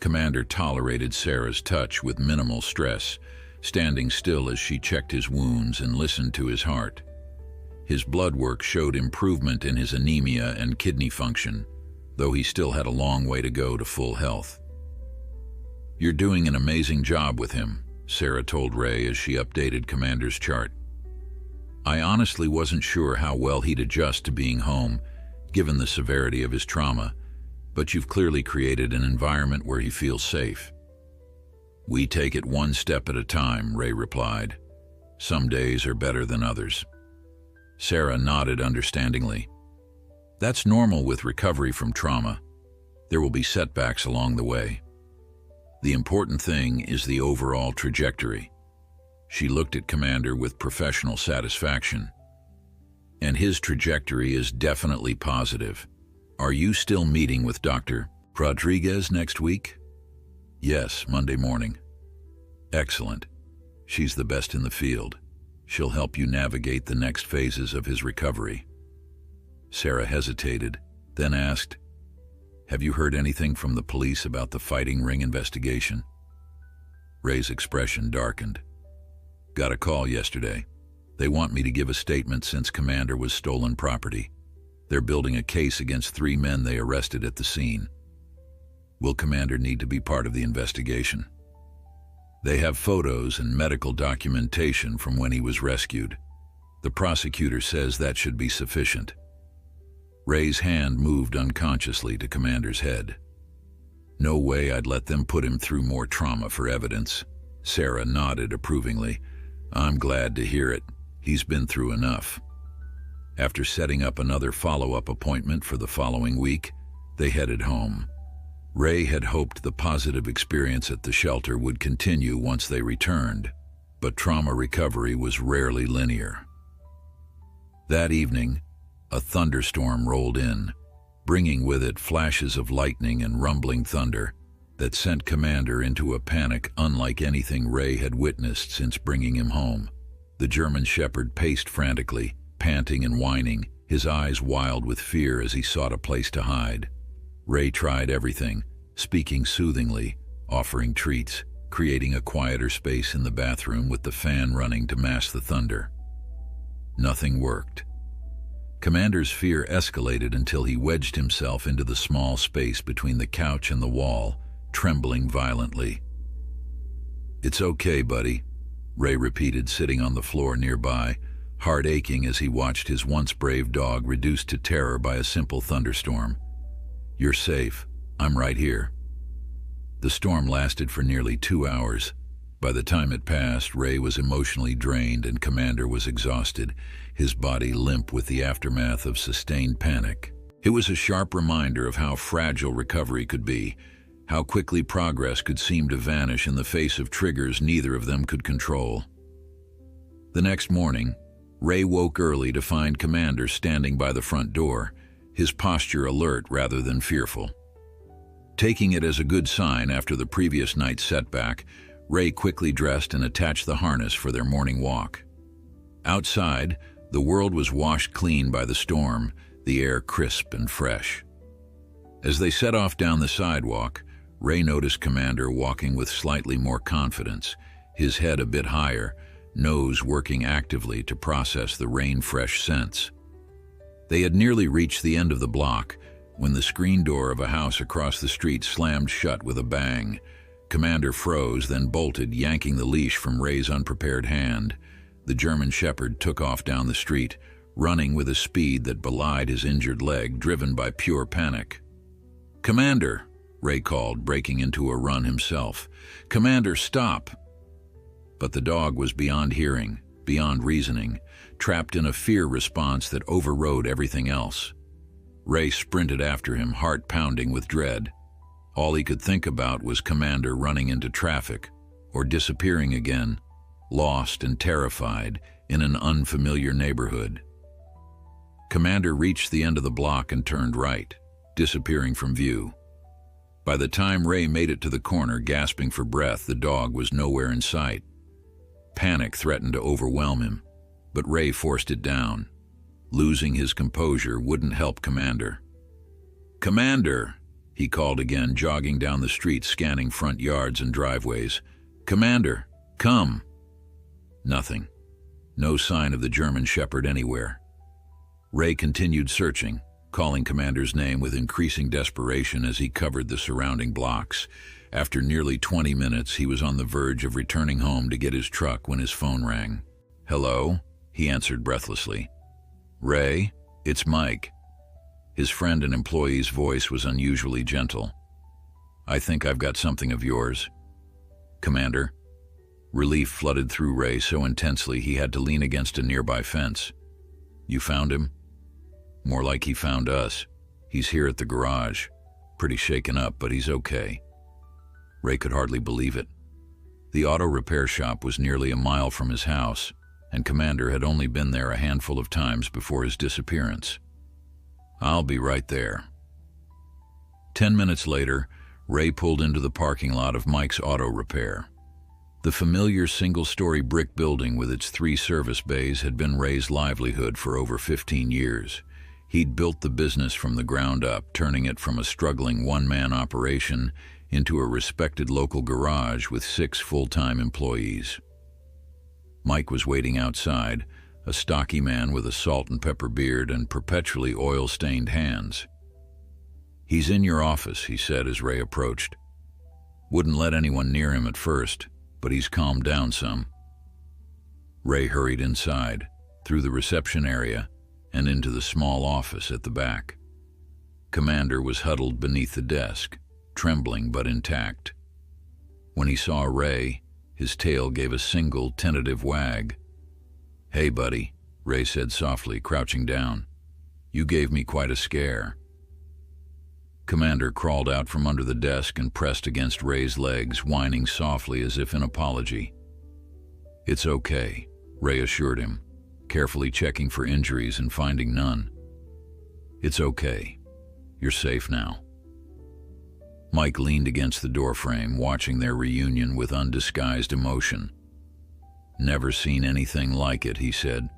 Commander tolerated Sarah's touch with minimal stress, standing still as she checked his wounds and listened to his heart. His blood work showed improvement in his anemia and kidney function, though he still had a long way to go to full health. "You're doing an amazing job with him," Sarah told Ray as she updated Commander's chart. "I honestly wasn't sure how well he'd adjust to being home, given the severity of his trauma, but you've clearly created an environment where he feels safe. We take it one step at a time, Ray replied. Some days are better than others. Sarah nodded understandingly. That's normal with recovery from trauma. There will be setbacks along the way. The important thing is the overall trajectory. She looked at Commander with professional satisfaction. And his trajectory is definitely positive. Are you still meeting with Dr. Rodriguez next week? Yes, Monday morning. Excellent. She's the best in the field. She'll help you navigate the next phases of his recovery. Sarah hesitated, then asked, Have you heard anything from the police about the fighting ring investigation? Ray's expression darkened. Got a call yesterday. They want me to give a statement since Commander was stolen property. They're building a case against 3 men they arrested at the scene. Will Commander need to be part of the investigation? They have photos and medical documentation from when he was rescued. The prosecutor says that should be sufficient. Ray's hand moved unconsciously to Commander's head. No way I'd let them put him through more trauma for evidence. Sarah nodded approvingly. I'm glad to hear it. He's been through enough. After setting up another follow-up appointment for the following week, they headed home. Ray had hoped the positive experience at the shelter would continue once they returned, but trauma recovery was rarely linear. That evening, a thunderstorm rolled in, bringing with it flashes of lightning and rumbling thunder that sent Commander into a panic unlike anything Ray had witnessed since bringing him home. The German Shepherd paced frantically, panting and whining, his eyes wild with fear as he sought a place to hide. Ray tried everything, speaking soothingly, offering treats, creating a quieter space in the bathroom with the fan running to mask the thunder. Nothing worked. Commander's fear escalated until he wedged himself into the small space between the couch and the wall, trembling violently. It's okay, buddy, Ray repeated, sitting on the floor nearby, heart aching as he watched his once brave dog reduced to terror by a simple thunderstorm. You're safe. I'm right here. The storm lasted for nearly 2 hours. By the time it passed, Ray was emotionally drained and Commander was exhausted, his body limp with the aftermath of sustained panic. It was a sharp reminder of how fragile recovery could be, how quickly progress could seem to vanish in the face of triggers neither of them could control. The next morning, Ray woke early to find Commander standing by the front door, his posture alert rather than fearful. Taking it as a good sign after the previous night's setback, Ray quickly dressed and attached the harness for their morning walk. Outside, the world was washed clean by the storm, the air crisp and fresh. As they set off down the sidewalk, Ray noticed Commander walking with slightly more confidence, his head a bit higher, nose working actively to process the rain-fresh scents. They had nearly reached the end of the block when the screen door of a house across the street slammed shut with a bang. Commander froze, then bolted, yanking the leash from Ray's unprepared hand. The German Shepherd took off down the street, running with a speed that belied his injured leg, driven by pure panic. "Commander," Ray called, breaking into a run himself. "Commander, stop!" But the dog was beyond hearing, beyond reasoning, trapped in a fear response that overrode everything else. Ray sprinted after him, heart pounding with dread. All he could think about was Commander running into traffic, or disappearing again, lost and terrified in an unfamiliar neighborhood. Commander reached the end of the block and turned right, disappearing from view. By the time Ray made it to the corner, gasping for breath, the dog was nowhere in sight. Panic threatened to overwhelm him, but Ray forced it down. Losing his composure wouldn't help Commander. "Commander!" he called again, jogging down the street, scanning front yards and driveways. "Commander, come!" Nothing. No sign of the German Shepherd anywhere. Ray continued searching, calling Commander's name with increasing desperation as he covered the surrounding blocks. After nearly 20 minutes, he was on the verge of returning home to get his truck when his phone rang. "Hello?" he answered breathlessly. "Ray, it's Mike." His friend and employee's voice was unusually gentle. "I think I've got something of yours." "Commander?" Relief flooded through Ray so intensely he had to lean against a nearby fence. "You found him?" "More like he found us. He's here at the garage. Pretty shaken up, but he's okay." Ray could hardly believe it. The auto repair shop was nearly a mile from his house, and Commander had only been there a handful of times before his disappearance. "I'll be right there." 10 minutes later, Ray pulled into the parking lot of Mike's Auto Repair. The familiar single-story brick building with its 3 service bays had been Ray's livelihood for over 15 years. He'd built the business from the ground up, turning it from a struggling one-man operation into a respected local garage with 6 full-time employees. Mike was waiting outside, a stocky man with a salt and pepper beard and perpetually oil-stained hands. "He's in your office," he said as Ray approached. "Wouldn't let anyone near him at first, but he's calmed down some." Ray hurried inside, through the reception area, and into the small office at the back. Commander was huddled beneath the desk, trembling but intact. When he saw Ray, his tail gave a single tentative wag. "Hey, buddy," Ray said softly, crouching down. "You gave me quite a scare." Commander crawled out from under the desk and pressed against Ray's legs, whining softly as if in apology. "It's okay," Ray assured him, carefully checking for injuries and finding none. "It's okay. You're safe now." Mike leaned against the doorframe, watching their reunion with undisguised emotion. "Never seen anything like it," he said.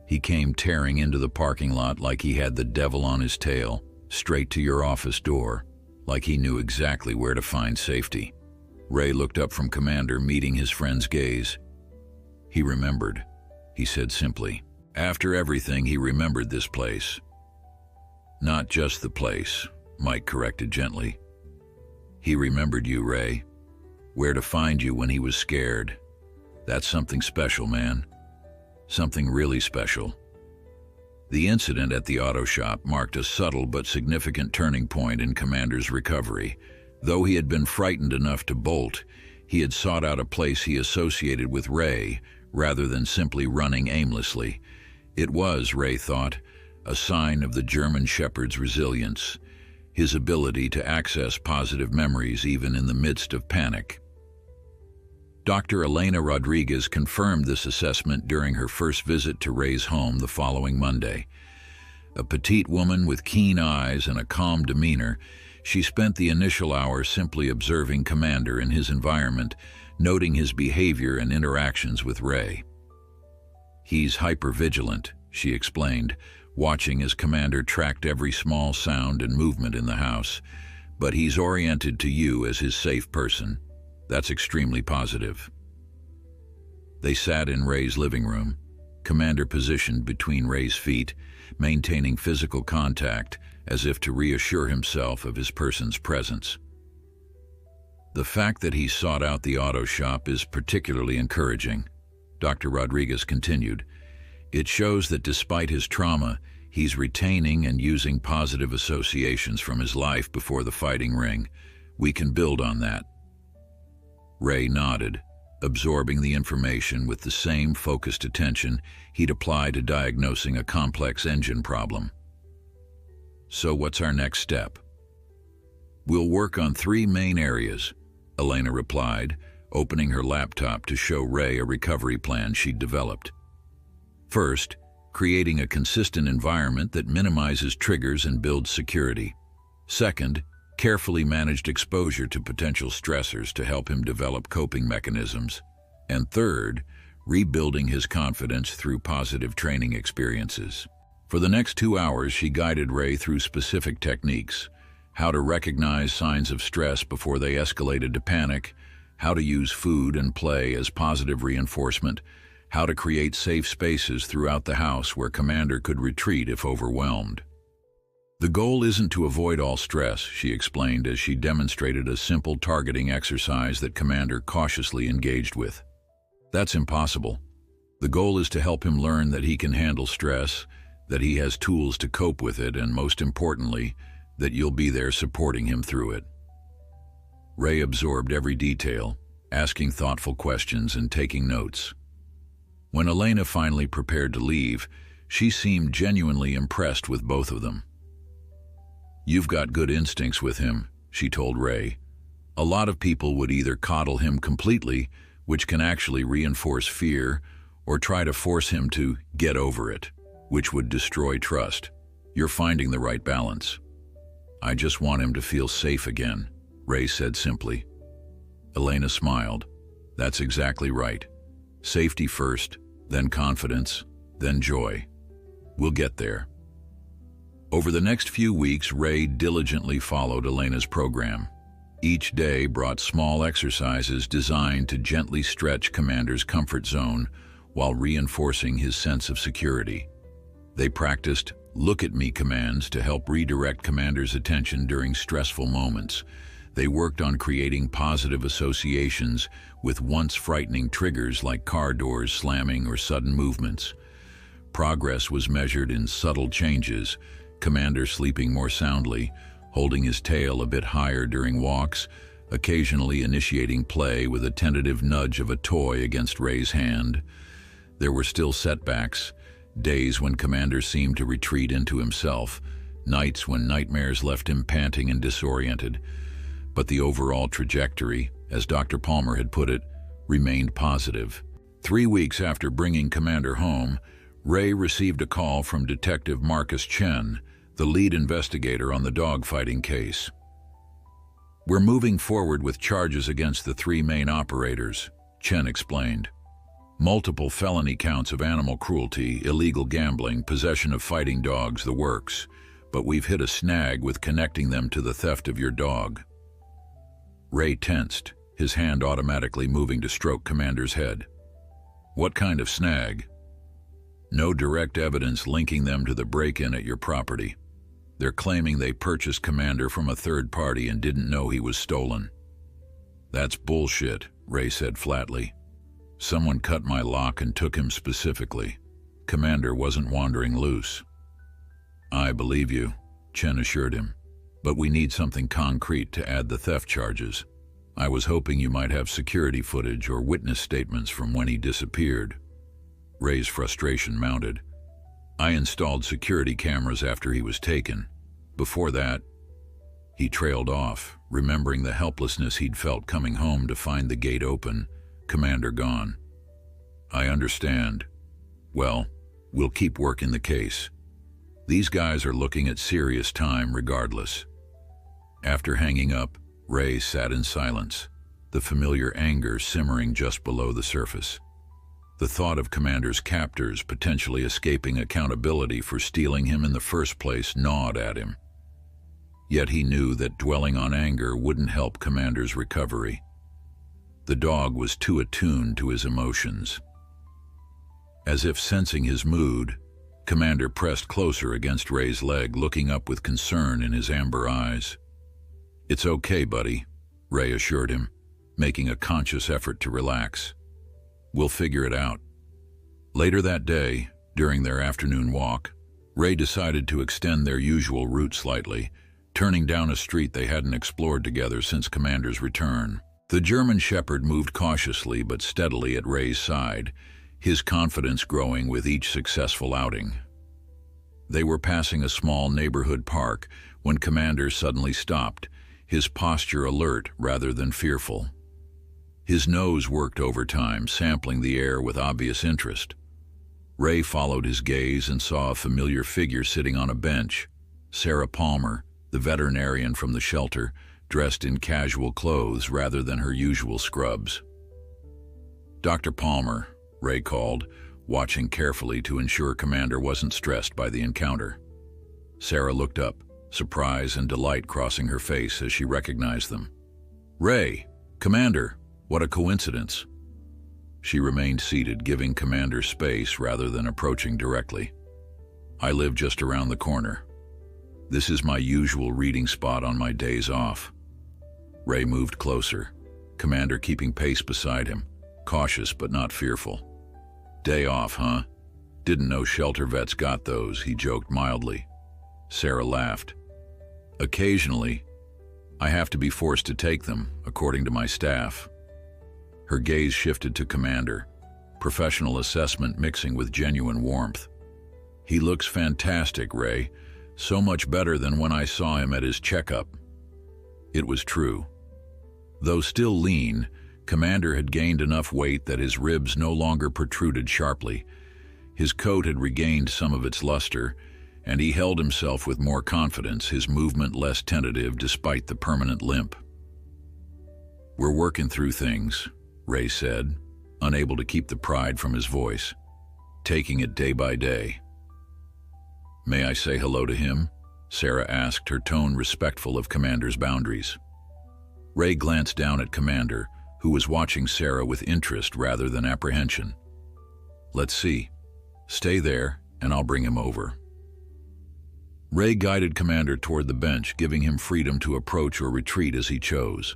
"He came tearing into the parking lot like he had the devil on his tail, straight to your office door, like he knew exactly where to find safety." Ray looked up from Commander, meeting his friend's gaze. "He remembered," he said simply. "After everything, he remembered this place." "Not just the place," Mike corrected gently. "He remembered you, Ray. Where to find you when he was scared. That's something special, man. Something really special." The incident at the auto shop marked a subtle but significant turning point in Commander's recovery. Though he had been frightened enough to bolt, he had sought out a place he associated with Ray, rather than simply running aimlessly. It was, Ray thought, a sign of the German Shepherd's resilience, his ability to access positive memories even in the midst of panic. Dr. Elena Rodriguez confirmed this assessment during her first visit to Ray's home the following Monday. A petite woman with keen eyes and a calm demeanor, she spent the initial hour simply observing Commander in his environment, noting his behavior and interactions with Ray. "He's hypervigilant," she explained, watching as Commander tracked every small sound and movement in the house. "But he's oriented to you as his safe person. That's extremely positive." They sat in Ray's living room, Commander positioned between Ray's feet, maintaining physical contact as if to reassure himself of his person's presence. "The fact that he sought out the auto shop is particularly encouraging," Dr. Rodriguez continued. "It shows that despite his trauma, he's retaining and using positive associations from his life before the fighting ring. We can build on that." Ray nodded, absorbing the information with the same focused attention he'd apply to diagnosing a complex engine problem. "So what's our next step?" "We'll work on 3 main areas," Elena replied, opening her laptop to show Ray a recovery plan she'd developed. "First, creating a consistent environment that minimizes triggers and builds security. Second, carefully managed exposure to potential stressors to help him develop coping mechanisms. And third, rebuilding his confidence through positive training experiences." For the next 2 hours, she guided Ray through specific techniques: how to recognize signs of stress before they escalated to panic, how to use food and play as positive reinforcement, how to create safe spaces throughout the house where Commander could retreat if overwhelmed. "The goal isn't to avoid all stress," she explained as she demonstrated a simple targeting exercise that Commander cautiously engaged with. "That's impossible. The goal is to help him learn that he can handle stress, that he has tools to cope with it, and most importantly, that you'll be there supporting him through it. Ray absorbed every detail, asking thoughtful questions and taking notes. When Elena finally prepared to leave, she seemed genuinely impressed with both of them. "You've got good instincts with him," she told Ray. "A lot of people would either coddle him completely, which can actually reinforce fear, or try to force him to get over it, which would destroy trust. You're finding the right balance." "I just want him to feel safe again," Ray said simply. Elena smiled. "That's exactly right. Safety first, then confidence, then joy. We'll get there." Over the next few weeks, Ray diligently followed Elena's program. Each day brought small exercises designed to gently stretch Commander's comfort zone while reinforcing his sense of security. They practiced "look at me" commands to help redirect Commander's attention during stressful moments. They worked on creating positive associations with once frightening triggers like car doors slamming or sudden movements. Progress was measured in subtle changes: Commander sleeping more soundly, holding his tail a bit higher during walks, occasionally initiating play with a tentative nudge of a toy against Ray's hand. There were still setbacks, days when Commander seemed to retreat into himself, nights when nightmares left him panting and disoriented. But the overall trajectory, as Dr. Palmer had put it, remained positive. 3 weeks after bringing Commander home, Ray received a call from Detective Marcus Chen, the lead investigator on the dogfighting case. "We're moving forward with charges against the 3 main operators," Chen explained. "Multiple felony counts of animal cruelty, illegal gambling, possession of fighting dogs, the works. But we've hit a snag with connecting them to the theft of your dog." Ray tensed, his hand automatically moving to stroke Commander's head. "What kind of snag?" "No direct evidence linking them to the break-in at your property. They're claiming they purchased Commander from a third party and didn't know he was stolen." "That's bullshit," Ray said flatly. "Someone cut my lock and took him specifically. Commander wasn't wandering loose." "I believe you," Chen assured him. "But we need something concrete to add the theft charges. I was hoping you might have security footage or witness statements from when he disappeared." Ray's frustration mounted. "I installed security cameras after he was taken. Before that..." He trailed off, remembering the helplessness he'd felt coming home to find the gate open, Commander gone. "I understand. Well, we'll keep working the case. These guys are looking at serious time regardless." After hanging up, Ray sat in silence, the familiar anger simmering just below the surface. The thought of Commander's captors potentially escaping accountability for stealing him in the first place gnawed at him. Yet he knew that dwelling on anger wouldn't help Commander's recovery. The dog was too attuned to his emotions. As if sensing his mood, Commander pressed closer against Ray's leg, looking up with concern in his amber eyes. "It's okay, buddy," Ray assured him, making a conscious effort to relax. "We'll figure it out." Later that day, during their afternoon walk, Ray decided to extend their usual route slightly, turning down a street they hadn't explored together since Commander's return. The German Shepherd moved cautiously but steadily at Ray's side, his confidence growing with each successful outing. They were passing a small neighborhood park when Commander suddenly stopped, his posture alert rather than fearful. His nose worked overtime, sampling the air with obvious interest. Ray followed his gaze and saw a familiar figure sitting on a bench, Sarah Palmer, the veterinarian from the shelter, dressed in casual clothes rather than her usual scrubs. "Dr. Palmer," Ray called, watching carefully to ensure Commander wasn't stressed by the encounter. Sarah looked up, surprise and delight crossing her face as she recognized them. "Ray, Commander, what a coincidence." She remained seated, giving Commander space rather than approaching directly. "I live just around the corner. This is my usual reading spot on my days off." Ray moved closer, Commander keeping pace beside him, cautious but not fearful. "Day off, huh? Didn't know shelter vets got those, he joked mildly. Sarah laughed. Occasionally, I have to be forced to take them, according to my staff. Her gaze shifted to Commander, professional assessment mixing with genuine warmth. He looks fantastic, Ray. So much better than when I saw him at his checkup. It was true. Though still lean, Commander had gained enough weight that his ribs no longer protruded sharply. His coat had regained some of its luster, and he held himself with more confidence, his movement less tentative despite the permanent limp. "We're working through things," Ray said, unable to keep the pride from his voice, "taking it day by day." "May I say hello to him?" Sarah asked, her tone respectful of Commander's boundaries. Ray glanced down at Commander, who was watching Sarah with interest rather than apprehension. "Let's see. Stay there, and I'll bring him over." Ray guided Commander toward the bench, giving him freedom to approach or retreat as he chose.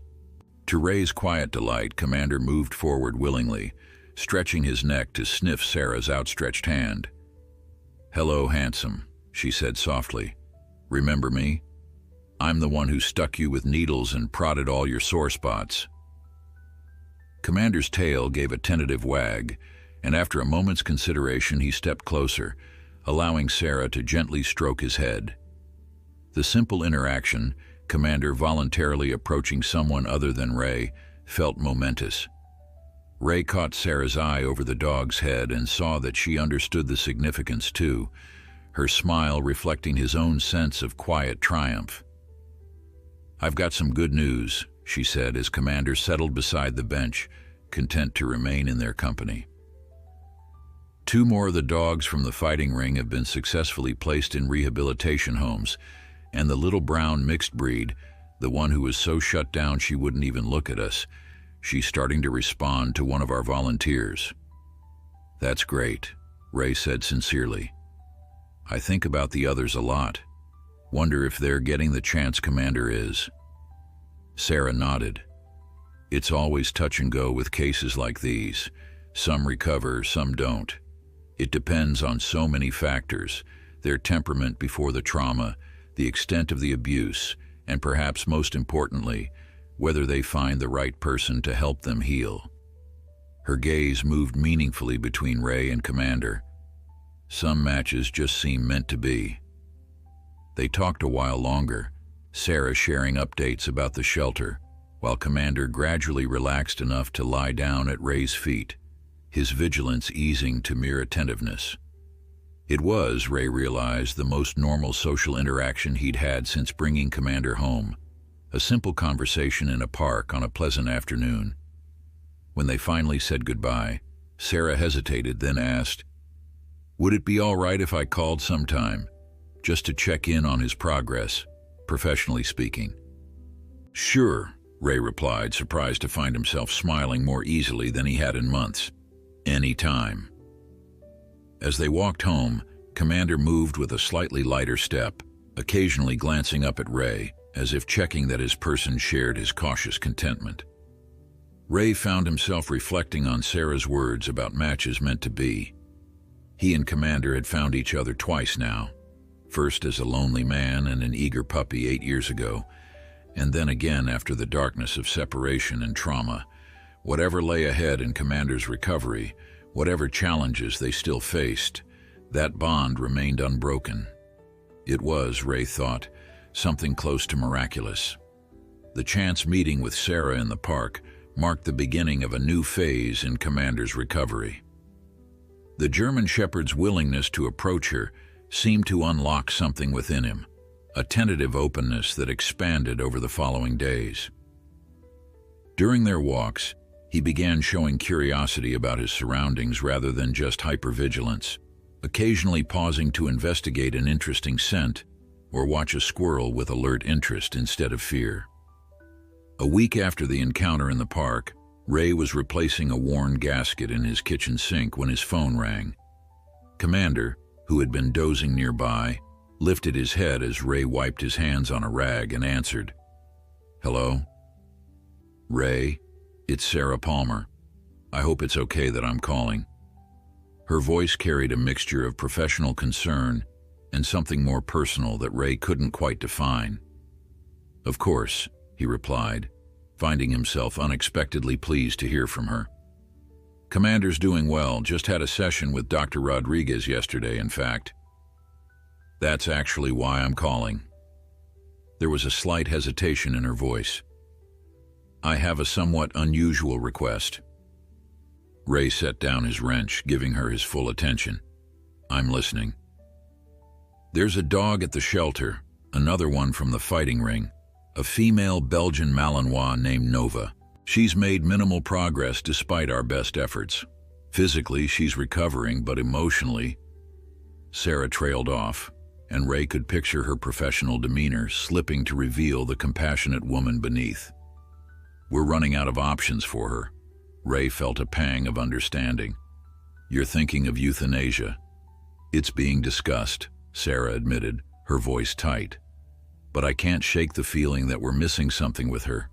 To Ray's quiet delight, Commander moved forward willingly, stretching his neck to sniff Sarah's outstretched hand. "Hello, handsome," she said softly. "Remember me? I'm the one who stuck you with needles and prodded all your sore spots." Commander's tail gave a tentative wag, and after a moment's consideration he stepped closer, allowing Sarah to gently stroke his head. The simple interaction, Commander voluntarily approaching someone other than Ray, felt momentous. Ray caught Sarah's eye over the dog's head and saw that she understood the significance too, her smile reflecting his own sense of quiet triumph. "I've got some good news," she said as Commander settled beside the bench, content to remain in their company. Two more of the dogs from the fighting ring have been successfully placed in rehabilitation homes, and the little brown mixed breed, the one who was so shut down she wouldn't even look at us, she's starting to respond to one of our volunteers. "That's great," Ray said sincerely. "I think about the others a lot. Wonder if they're getting the chance Commander is." Sarah nodded. "It's always touch and go with cases like these. Some recover, some don't. It depends on so many factors, their temperament before the trauma, the extent of the abuse, and perhaps most importantly, whether they find the right person to help them heal." Her gaze moved meaningfully between Ray and Commander. Some matches just seem meant to be. They talked a while longer, Sarah sharing updates about the shelter, while Commander gradually relaxed enough to lie down at Ray's feet, his vigilance easing to mere attentiveness. It was, Ray realized, the most normal social interaction he'd had since bringing Commander home, a simple conversation in a park on a pleasant afternoon. When they finally said goodbye, Sarah hesitated, then asked, "Would it be all right if I called sometime, just to check in on his progress, professionally speaking?" "Sure," Ray replied, surprised to find himself smiling more easily than he had in months. "Any time." As they walked home, Commander moved with a slightly lighter step, occasionally glancing up at Ray, as if checking that his person shared his cautious contentment. Ray found himself reflecting on Sarah's words about matches meant to be. He and Commander had found each other twice now, first as a lonely man and an eager puppy 8 years ago, and then again after the darkness of separation and trauma. Whatever lay ahead in Commander's recovery, whatever challenges they still faced, that bond remained unbroken. It was, Ray thought, something close to miraculous. The chance meeting with Sarah in the park marked the beginning of a new phase in Commander's recovery. The German Shepherd's willingness to approach her seemed to unlock something within him, a tentative openness that expanded over the following days. During their walks, he began showing curiosity about his surroundings rather than just hypervigilance, occasionally pausing to investigate an interesting scent or watch a squirrel with alert interest instead of fear. A week after the encounter in the park, Ray was replacing a worn gasket in his kitchen sink when his phone rang. Commander, who had been dozing nearby, lifted his head as Ray wiped his hands on a rag and answered. "Hello?" "Ray, it's Sarah Palmer. I hope it's okay that I'm calling." Her voice carried a mixture of professional concern and something more personal that Ray couldn't quite define. "Of course," he replied, finding himself unexpectedly pleased to hear from her. "Commander's doing well, just had a session with Dr. Rodriguez yesterday, in fact. That's actually why I'm calling." There was a slight hesitation in her voice. "I have a somewhat unusual request." Ray set down his wrench, giving her his full attention. "I'm listening." "There's a dog at the shelter, another one from the fighting ring, a female Belgian Malinois named Nova. She's made minimal progress despite our best efforts. Physically, she's recovering, but emotionally..." Sarah trailed off, and Ray could picture her professional demeanor slipping to reveal the compassionate woman beneath. "We're running out of options for her." Ray felt a pang of understanding. "You're thinking of euthanasia." "It's being discussed," Sarah admitted, her voice tight. "But I can't shake the feeling that we're missing something with her.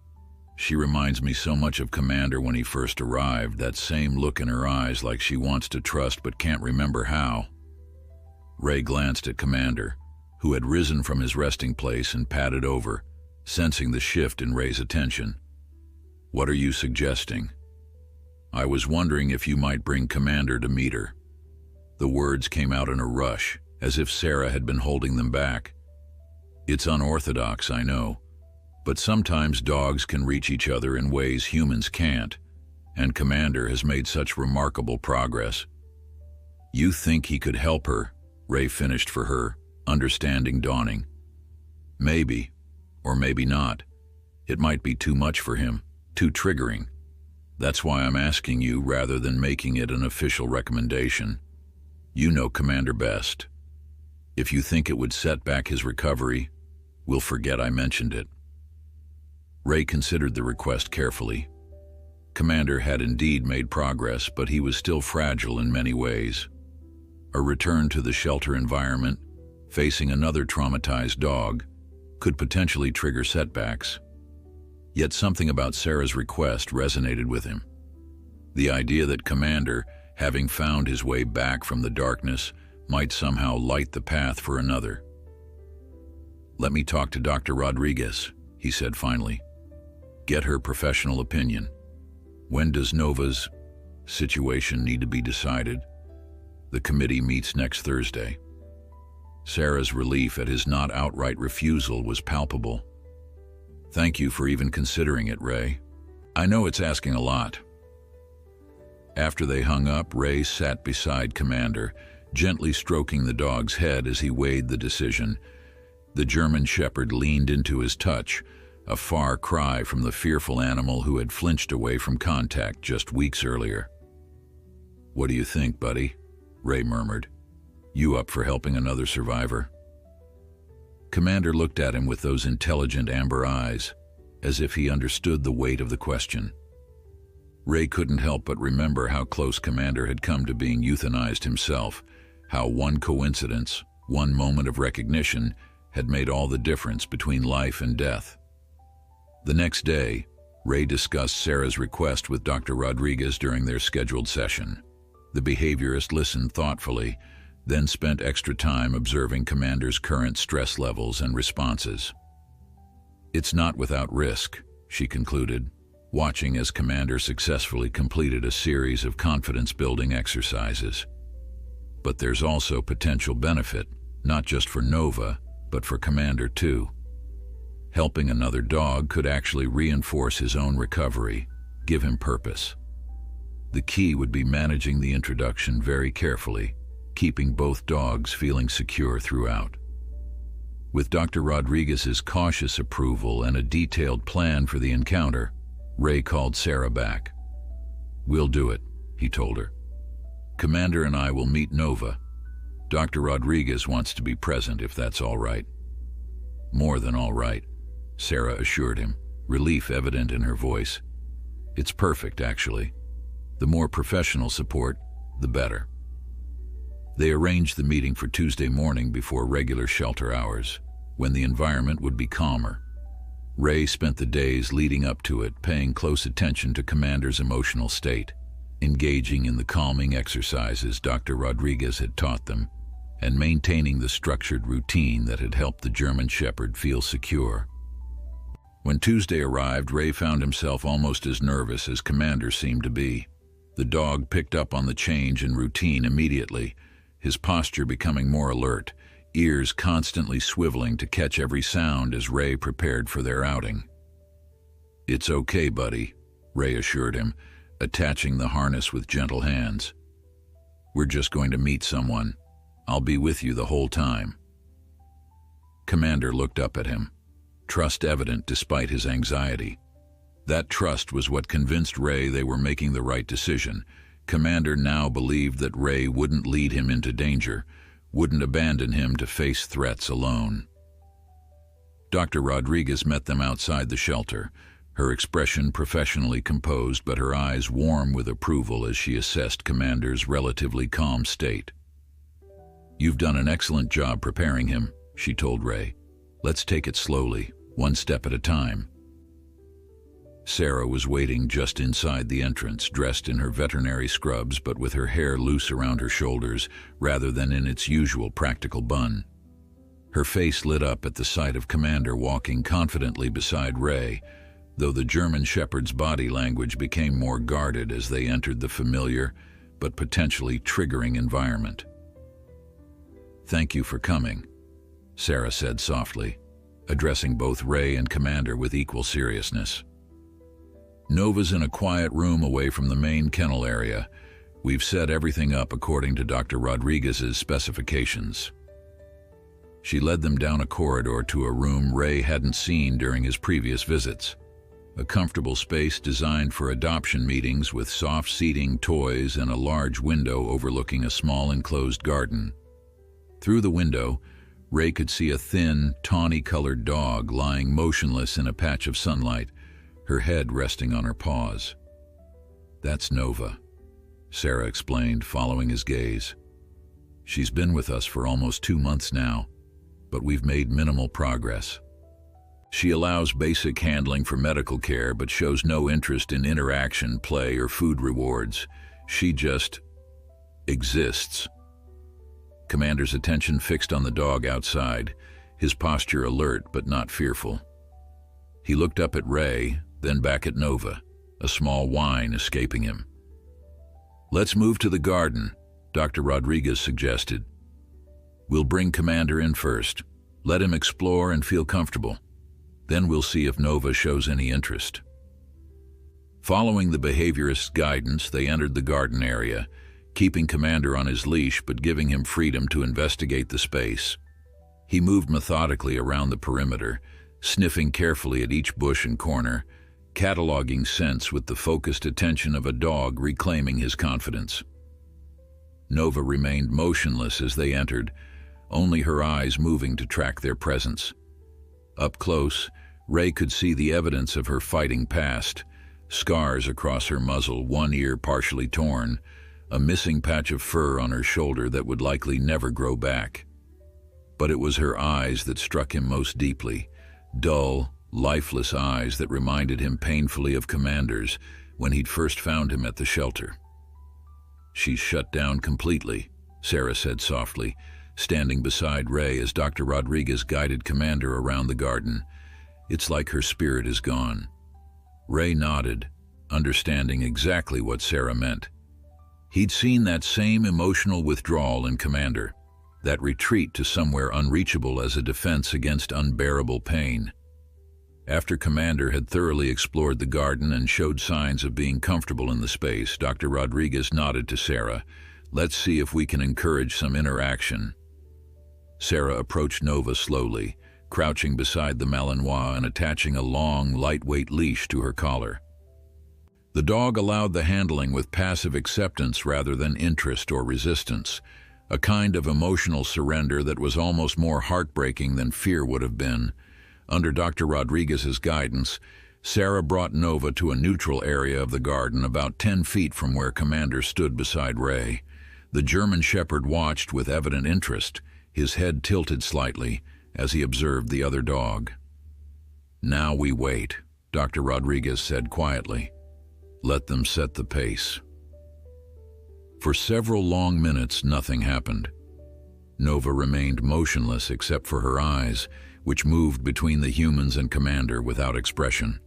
She reminds me so much of Commander when he first arrived, that same look in her eyes like she wants to trust but can't remember how." Ray glanced at Commander, who had risen from his resting place and padded over, sensing the shift in Ray's attention. "What are you suggesting?" "I was wondering if you might bring Commander to meet her." The words came out in a rush, as if Sarah had been holding them back. "It's unorthodox, I know, but sometimes dogs can reach each other in ways humans can't, and Commander has made such remarkable progress." "You think he could help her?" Ray finished for her, understanding dawning. "Maybe, or maybe not. It might be too much for him, too triggering. That's why I'm asking you rather than making it an official recommendation. You know Commander best. If you think it would set back his recovery, we'll forget I mentioned it." Ray considered the request carefully. Commander had indeed made progress, but he was still fragile in many ways. A return to the shelter environment, facing another traumatized dog, could potentially trigger setbacks. Yet something about Sarah's request resonated with him. The idea that Commander, having found his way back from the darkness, might somehow light the path for another. "Let me talk to Dr. Rodriguez," he said finally. "Get her professional opinion. When does Nova's situation need to be decided?" "The committee meets next Thursday." Sarah's relief at his not outright refusal was palpable. "Thank you for even considering it, Ray. I know it's asking a lot." After they hung up, Ray sat beside Commander, gently stroking the dog's head as he weighed the decision. The German Shepherd leaned into his touch, a far cry from the fearful animal who had flinched away from contact just weeks earlier. "What do you think, buddy?" Ray murmured. "You up for helping another survivor?" Commander looked at him with those intelligent amber eyes, as if he understood the weight of the question. Ray couldn't help but remember how close Commander had come to being euthanized himself, how one coincidence, one moment of recognition, had made all the difference between life and death. The next day, Ray discussed Sarah's request with Dr. Rodriguez during their scheduled session. The behaviorist listened thoughtfully, then spent extra time observing Commander's current stress levels and responses. "It's not without risk," she concluded, watching as Commander successfully completed a series of confidence-building exercises. "But there's also potential benefit, not just for Nova, but for Commander too. Helping another dog could actually reinforce his own recovery, give him purpose. The key would be managing the introduction very carefully, keeping both dogs feeling secure throughout." With Dr. Rodriguez's cautious approval and a detailed plan for the encounter, Ray called Sarah back. "We'll do it," he told her. "Commander and I will meet Nova. Dr. Rodriguez wants to be present if that's all right." "More than all right," Sarah assured him, relief evident in her voice. "It's perfect, actually. The more professional support, the better." They arranged the meeting for Tuesday morning before regular shelter hours, when the environment would be calmer. Ray spent the days leading up to it paying close attention to Commander's emotional state, engaging in the calming exercises Dr. Rodriguez had taught them, and maintaining the structured routine that had helped the German Shepherd feel secure. When Tuesday arrived, Ray found himself almost as nervous as Commander seemed to be. The dog picked up on the change in routine immediately, his posture becoming more alert, ears constantly swiveling to catch every sound as Ray prepared for their outing. "It's okay, buddy," Ray assured him, attaching the harness with gentle hands. "We're just going to meet someone. I'll be with you the whole time." Commander looked up at him, trust evident despite his anxiety. That trust was what convinced Ray they were making the right decision. Commander now believed that Ray wouldn't lead him into danger, wouldn't abandon him to face threats alone. Dr. Rodriguez met them outside the shelter, her expression professionally composed but her eyes warm with approval as she assessed Commander's relatively calm state. "You've done an excellent job preparing him," she told Ray. "Let's take it slowly, one step at a time." Sarah was waiting just inside the entrance, dressed in her veterinary scrubs but with her hair loose around her shoulders rather than in its usual practical bun. Her face lit up at the sight of Commander walking confidently beside Ray, though the German Shepherd's body language became more guarded as they entered the familiar but potentially triggering environment. "Thank you for coming," Sarah said softly, addressing both Ray and Commander with equal seriousness. "Nova's in a quiet room away from the main kennel area. We've set everything up according to Dr. Rodriguez's specifications." She led them down a corridor to a room Ray hadn't seen during his previous visits. A comfortable space designed for adoption meetings with soft seating, toys, and a large window overlooking a small enclosed garden. Through the window, Ray could see a thin, tawny-colored dog lying motionless in a patch of sunlight, her head resting on her paws. "That's Nova," Sarah explained, following his gaze. "She's been with us for almost 2 months now, but we've made minimal progress. She allows basic handling for medical care but shows no interest in interaction, play, or food rewards. She just exists." Commander's attention fixed on the dog outside, his posture alert but not fearful. He looked up at Ray, then back at Nova, a small whine escaping him. "Let's move to the garden," Dr. Rodriguez suggested. "We'll bring Commander in first. Let him explore and feel comfortable. Then we'll see if Nova shows any interest." Following the behaviorist's guidance, they entered the garden area, keeping Commander on his leash but giving him freedom to investigate the space. He moved methodically around the perimeter, sniffing carefully at each bush and corner, cataloging scents with the focused attention of a dog reclaiming his confidence. Nova remained motionless as they entered, only her eyes moving to track their presence. Up close, Ray could see the evidence of her fighting past, scars across her muzzle, one ear partially torn, a missing patch of fur on her shoulder that would likely never grow back. But it was her eyes that struck him most deeply, dull, lifeless eyes that reminded him painfully of Commander's when he'd first found him at the shelter. "She's shut down completely," Sarah said softly, standing beside Ray as Dr. Rodriguez guided Commander around the garden. "It's like her spirit is gone." Ray nodded, understanding exactly what Sarah meant. He'd seen that same emotional withdrawal in Commander, that retreat to somewhere unreachable as a defense against unbearable pain. After Commander had thoroughly explored the garden and showed signs of being comfortable in the space, Dr. Rodriguez nodded to Sarah. "Let's see if we can encourage some interaction." Sarah approached Nova slowly, crouching beside the Malinois and attaching a long, lightweight leash to her collar. The dog allowed the handling with passive acceptance rather than interest or resistance, a kind of emotional surrender that was almost more heartbreaking than fear would have been. Under Dr. Rodriguez's guidance, Sarah brought Nova to a neutral area of the garden about 10 feet from where Commander stood beside Ray. The German Shepherd watched with evident interest, his head tilted slightly as he observed the other dog. "Now we wait," Dr. Rodriguez said quietly. "Let them set the pace." For several long minutes, nothing happened. Nova remained motionless except for her eyes, which moved between the humans and Commander without expression.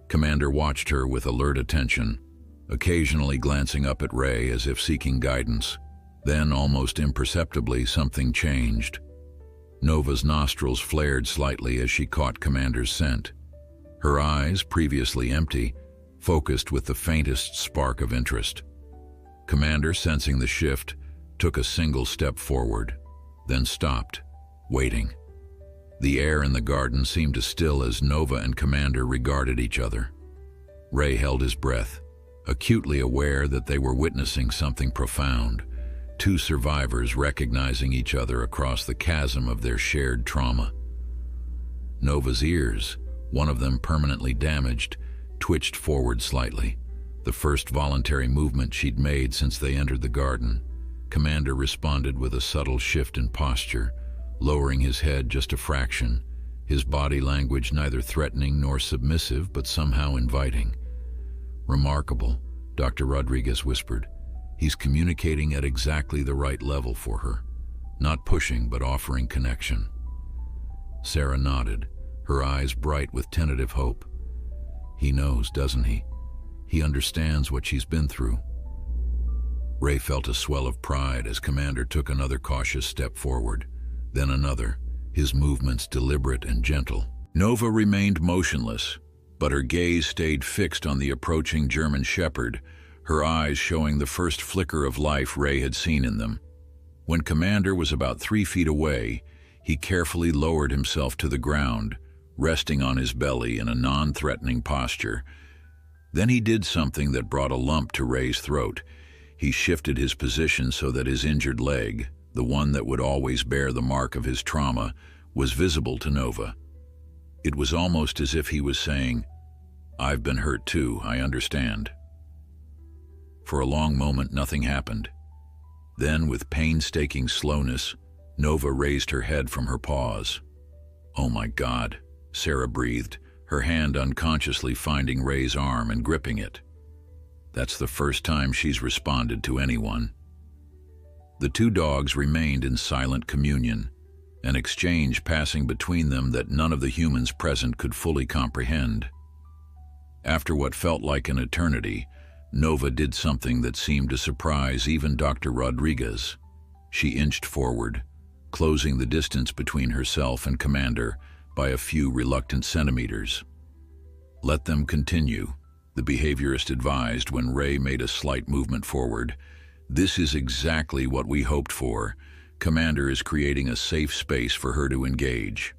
Commander watched her with alert attention, occasionally glancing up at Ray as if seeking guidance. Then, almost imperceptibly, something changed. Nova's nostrils flared slightly as she caught Commander's scent. Her eyes, previously empty, focused with the faintest spark of interest. Commander, sensing the shift, took a single step forward, then stopped, waiting. The air in the garden seemed to still as Nova and Commander regarded each other. Ray held his breath, acutely aware that they were witnessing something profound, two survivors recognizing each other across the chasm of their shared trauma. Nova's ears, one of them permanently damaged, twitched forward slightly, the first voluntary movement she'd made since they entered the garden. Commander responded with a subtle shift in posture, lowering his head just a fraction, his body language neither threatening nor submissive but somehow inviting. "Remarkable," Dr. Rodriguez whispered. "He's communicating at exactly the right level for her, not pushing but offering connection." Sarah nodded, her eyes bright with tentative hope. "He knows, doesn't he? He understands what she's been through." Ray felt a swell of pride as Commander took another cautious step forward, then another, his movements deliberate and gentle. Nova remained motionless, but her gaze stayed fixed on the approaching German Shepherd, her eyes showing the first flicker of life Ray had seen in them. When Commander was about 3 feet away, he carefully lowered himself to the ground, resting on his belly in a non-threatening posture. Then he did something that brought a lump to Ray's throat. He shifted his position so that his injured leg, the one that would always bear the mark of his trauma, was visible to Nova. It was almost as if he was saying, "I've been hurt too, I understand." For a long moment, nothing happened. Then, with painstaking slowness, Nova raised her head from her paws. "Oh my God," Sarah breathed, her hand unconsciously finding Ray's arm and gripping it. That's the first time she's responded to anyone. The two dogs remained in silent communion, an exchange passing between them that none of the humans present could fully comprehend. After what felt like an eternity, Nova did something that seemed to surprise even Dr. Rodriguez. She inched forward, closing the distance between herself and Commander by a few reluctant centimeters. "Let them continue," the behaviorist advised when Ray made a slight movement forward. "This is exactly what we hoped for. Commander is creating a safe space for her to engage."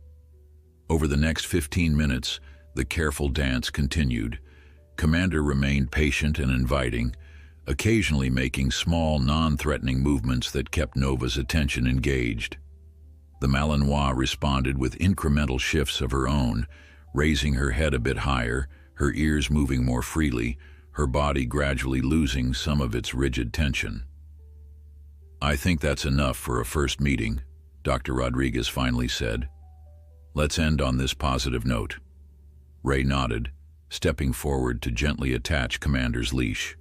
Over the next 15 minutes, the careful dance continued. Commander remained patient and inviting, occasionally making small, non-threatening movements that kept Nova's attention engaged. The Malinois responded with incremental shifts of her own, raising her head a bit higher, her ears moving more freely, her body gradually losing some of its rigid tension. "I think that's enough for a first meeting," Dr. Rodriguez finally said. "Let's end on this positive note." Ray nodded, stepping forward to gently attach Commander's leash.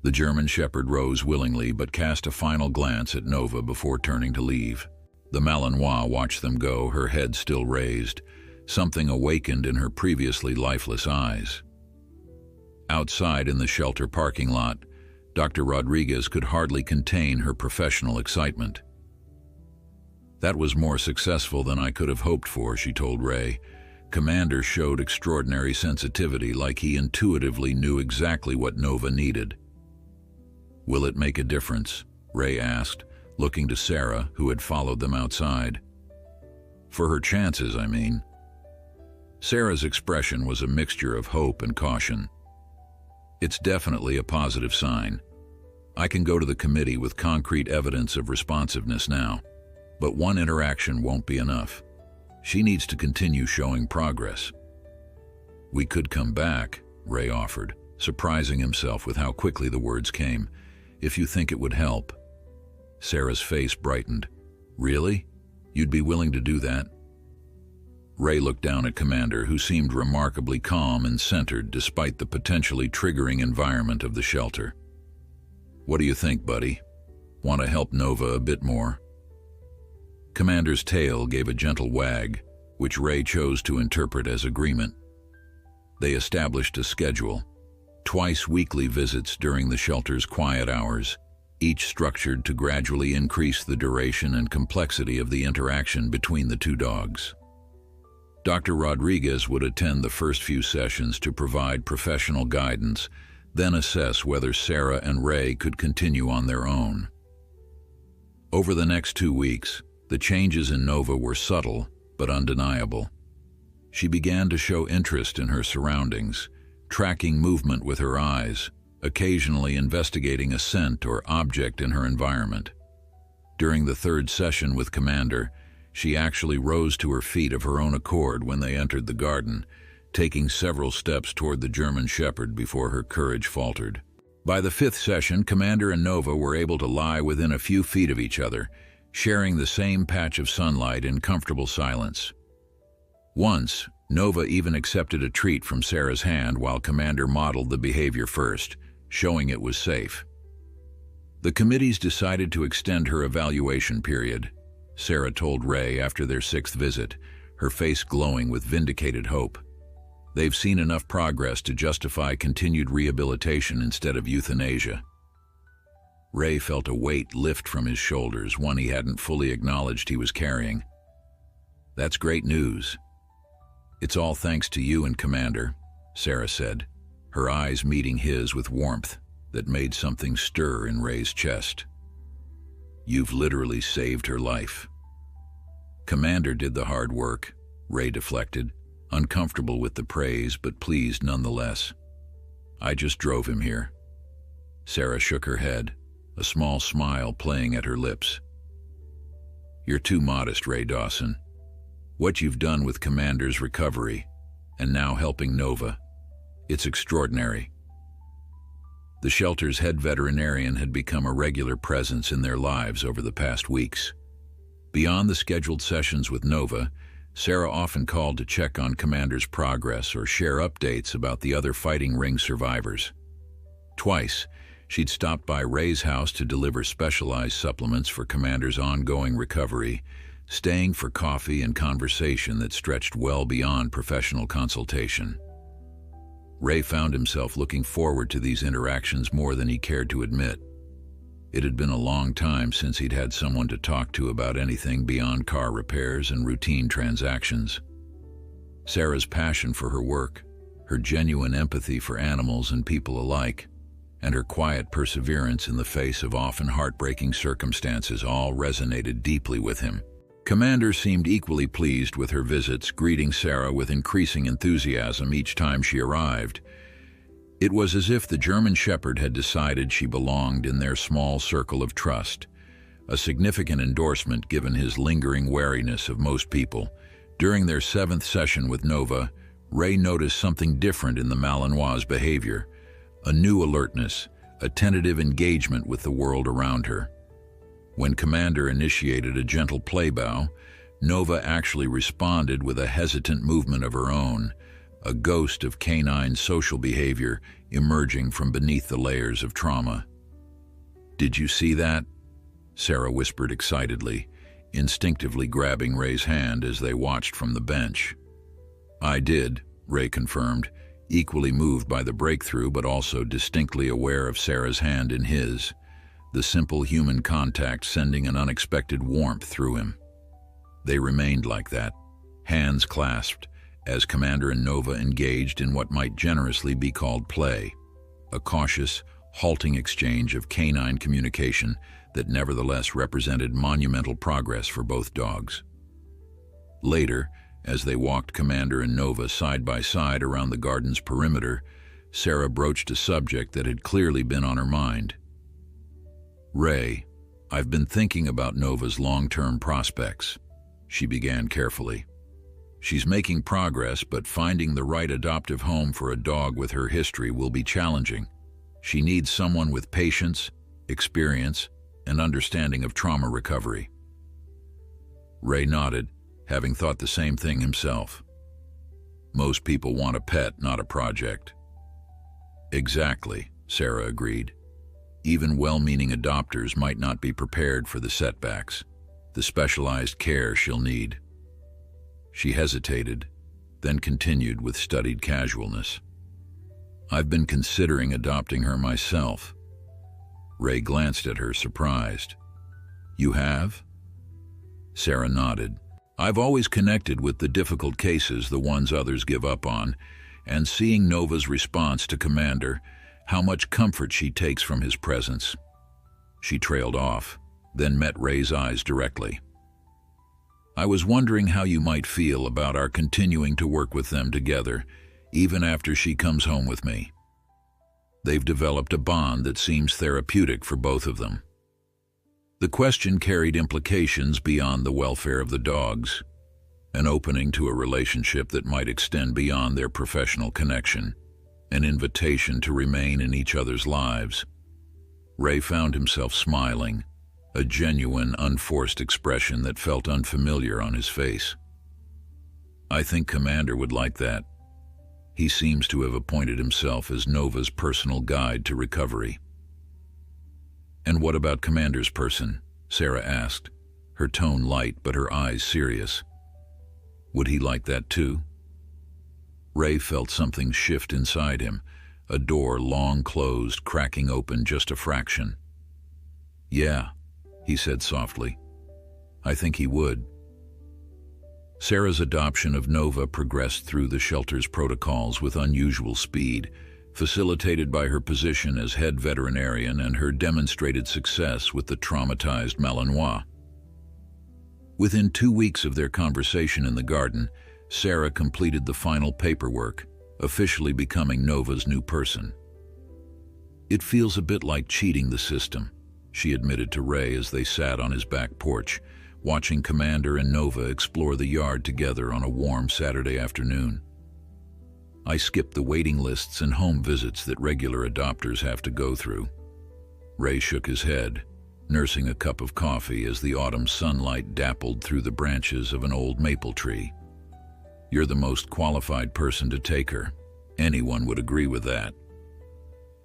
The German Shepherd rose willingly but cast a final glance at Nova before turning to leave. The Malinois watched them go, her head still raised. Something awakened in her previously lifeless eyes. Outside in the shelter parking lot, Dr. Rodriguez could hardly contain her professional excitement. "That was more successful than I could have hoped for," she told Ray. "Commander showed extraordinary sensitivity, like he intuitively knew exactly what Nova needed." "Will it make a difference?" Ray asked, looking to Sarah, who had followed them outside. "For her chances, I mean." Sarah's expression was a mixture of hope and caution. "It's definitely a positive sign. I can go to the committee with concrete evidence of responsiveness now, but one interaction won't be enough. She needs to continue showing progress." "We could come back," Ray offered, surprising himself with how quickly the words came, "if you think it would help." Sarah's face brightened. "Really? You'd be willing to do that?" Ray looked down at Commander, who seemed remarkably calm and centered despite the potentially triggering environment of the shelter. What do you think, buddy? Want to help Nova a bit more? Commander's tail gave a gentle wag, which Ray chose to interpret as agreement. They established a schedule, twice weekly visits during the shelter's quiet hours, each structured to gradually increase the duration and complexity of the interaction between the two dogs. Dr. Rodriguez would attend the first few sessions to provide professional guidance, then assess whether Sarah and Ray could continue on their own. Over the next 2 weeks, the changes in Nova were subtle but undeniable. She began to show interest in her surroundings, tracking movement with her eyes, occasionally investigating a scent or object in her environment. During the third session with Commander, she actually rose to her feet of her own accord when they entered the garden, taking several steps toward the German Shepherd before her courage faltered. By the fifth session, Commander and Nova were able to lie within a few feet of each other, sharing the same patch of sunlight in comfortable silence. Once, Nova even accepted a treat from Sarah's hand while Commander modeled the behavior first, showing it was safe. The committees decided to extend her evaluation period, Sarah told Ray after their 6th visit, her face glowing with vindicated hope. They've seen enough progress to justify continued rehabilitation instead of euthanasia. Ray felt a weight lift from his shoulders, one he hadn't fully acknowledged he was carrying. That's great news. It's all thanks to you and Commander, Sarah said, her eyes meeting his with warmth that made something stir in Ray's chest. You've literally saved her life. Commander did the hard work, Ray deflected, uncomfortable with the praise but pleased nonetheless. I just drove him here. Sarah shook her head, a small smile playing at her lips. You're too modest, Ray Dawson. What you've done with Commander's recovery, and now helping Nova, it's extraordinary. The shelter's head veterinarian had become a regular presence in their lives over the past weeks. Beyond the scheduled sessions with Nova, Sarah often called to check on Commander's progress or share updates about the other fighting ring survivors. Twice, she'd stopped by Ray's house to deliver specialized supplements for Commander's ongoing recovery, staying for coffee and conversation that stretched well beyond professional consultation. Ray found himself looking forward to these interactions more than he cared to admit. It had been a long time since he'd had someone to talk to about anything beyond car repairs and routine transactions. Sarah's passion for her work, her genuine empathy for animals and people alike, and her quiet perseverance in the face of often heartbreaking circumstances all resonated deeply with him. Commander seemed equally pleased with her visits, greeting Sarah with increasing enthusiasm each time she arrived. It was as if the German Shepherd had decided she belonged in their small circle of trust, a significant endorsement given his lingering wariness of most people. During their 7th session with Nova, Ray noticed something different in the Malinois' behavior, a new alertness, a tentative engagement with the world around her. When Commander initiated a gentle playbow, Nova actually responded with a hesitant movement of her own, a ghost of canine social behavior emerging from beneath the layers of trauma. "Did you see that?" Sarah whispered excitedly, instinctively grabbing Ray's hand as they watched from the bench. "I did," Ray confirmed, equally moved by the breakthrough but also distinctly aware of Sarah's hand in his, the simple human contact sending an unexpected warmth through him. They remained like that, hands clasped, as Commander and Nova engaged in what might generously be called play, a cautious, halting exchange of canine communication that nevertheless represented monumental progress for both dogs. Later, as they walked Commander and Nova side by side around the garden's perimeter, Sarah broached a subject that had clearly been on her mind. "Ray, I've been thinking about Nova's long-term prospects," she began carefully. "She's making progress, but finding the right adoptive home for a dog with her history will be challenging. She needs someone with patience, experience, and understanding of trauma recovery." Ray nodded, having thought the same thing himself. "Most people want a pet, not a project." "Exactly," Sarah agreed. Even well-meaning adopters might not be prepared for the setbacks, the specialized care she'll need. She hesitated, then continued with studied casualness. I've been considering adopting her myself. Ray glanced at her, surprised. You have? Sarah nodded. I've always connected with the difficult cases, the ones others give up on, and seeing Nova's response to Commander, how much comfort she takes from his presence. She trailed off, then met Ray's eyes directly. I was wondering how you might feel about our continuing to work with them together, even after she comes home with me. They've developed a bond that seems therapeutic for both of them. The question carried implications beyond the welfare of the dogs, an opening to a relationship that might extend beyond their professional connection, an invitation to remain in each other's lives. Ray found himself smiling, a genuine, unforced expression that felt unfamiliar on his face. I think Commander would like that. He seems to have appointed himself as Nova's personal guide to recovery. And what about Commander's person? Sarah asked, her tone light but her eyes serious. Would he like that too? Ray felt something shift inside him, a door long closed, cracking open just a fraction. Yeah, he said softly. I think he would. Sarah's adoption of Nova progressed through the shelter's protocols with unusual speed, facilitated by her position as head veterinarian and her demonstrated success with the traumatized Malinois. Within 2 weeks of their conversation in the garden, Sarah completed the final paperwork, officially becoming Nova's new person. It feels a bit like cheating the system, she admitted to Ray as they sat on his back porch, watching Commander and Nova explore the yard together on a warm Saturday afternoon. I skipped the waiting lists and home visits that regular adopters have to go through. Ray shook his head, nursing a cup of coffee as the autumn sunlight dappled through the branches of an old maple tree. You're the most qualified person to take her. Anyone would agree with that.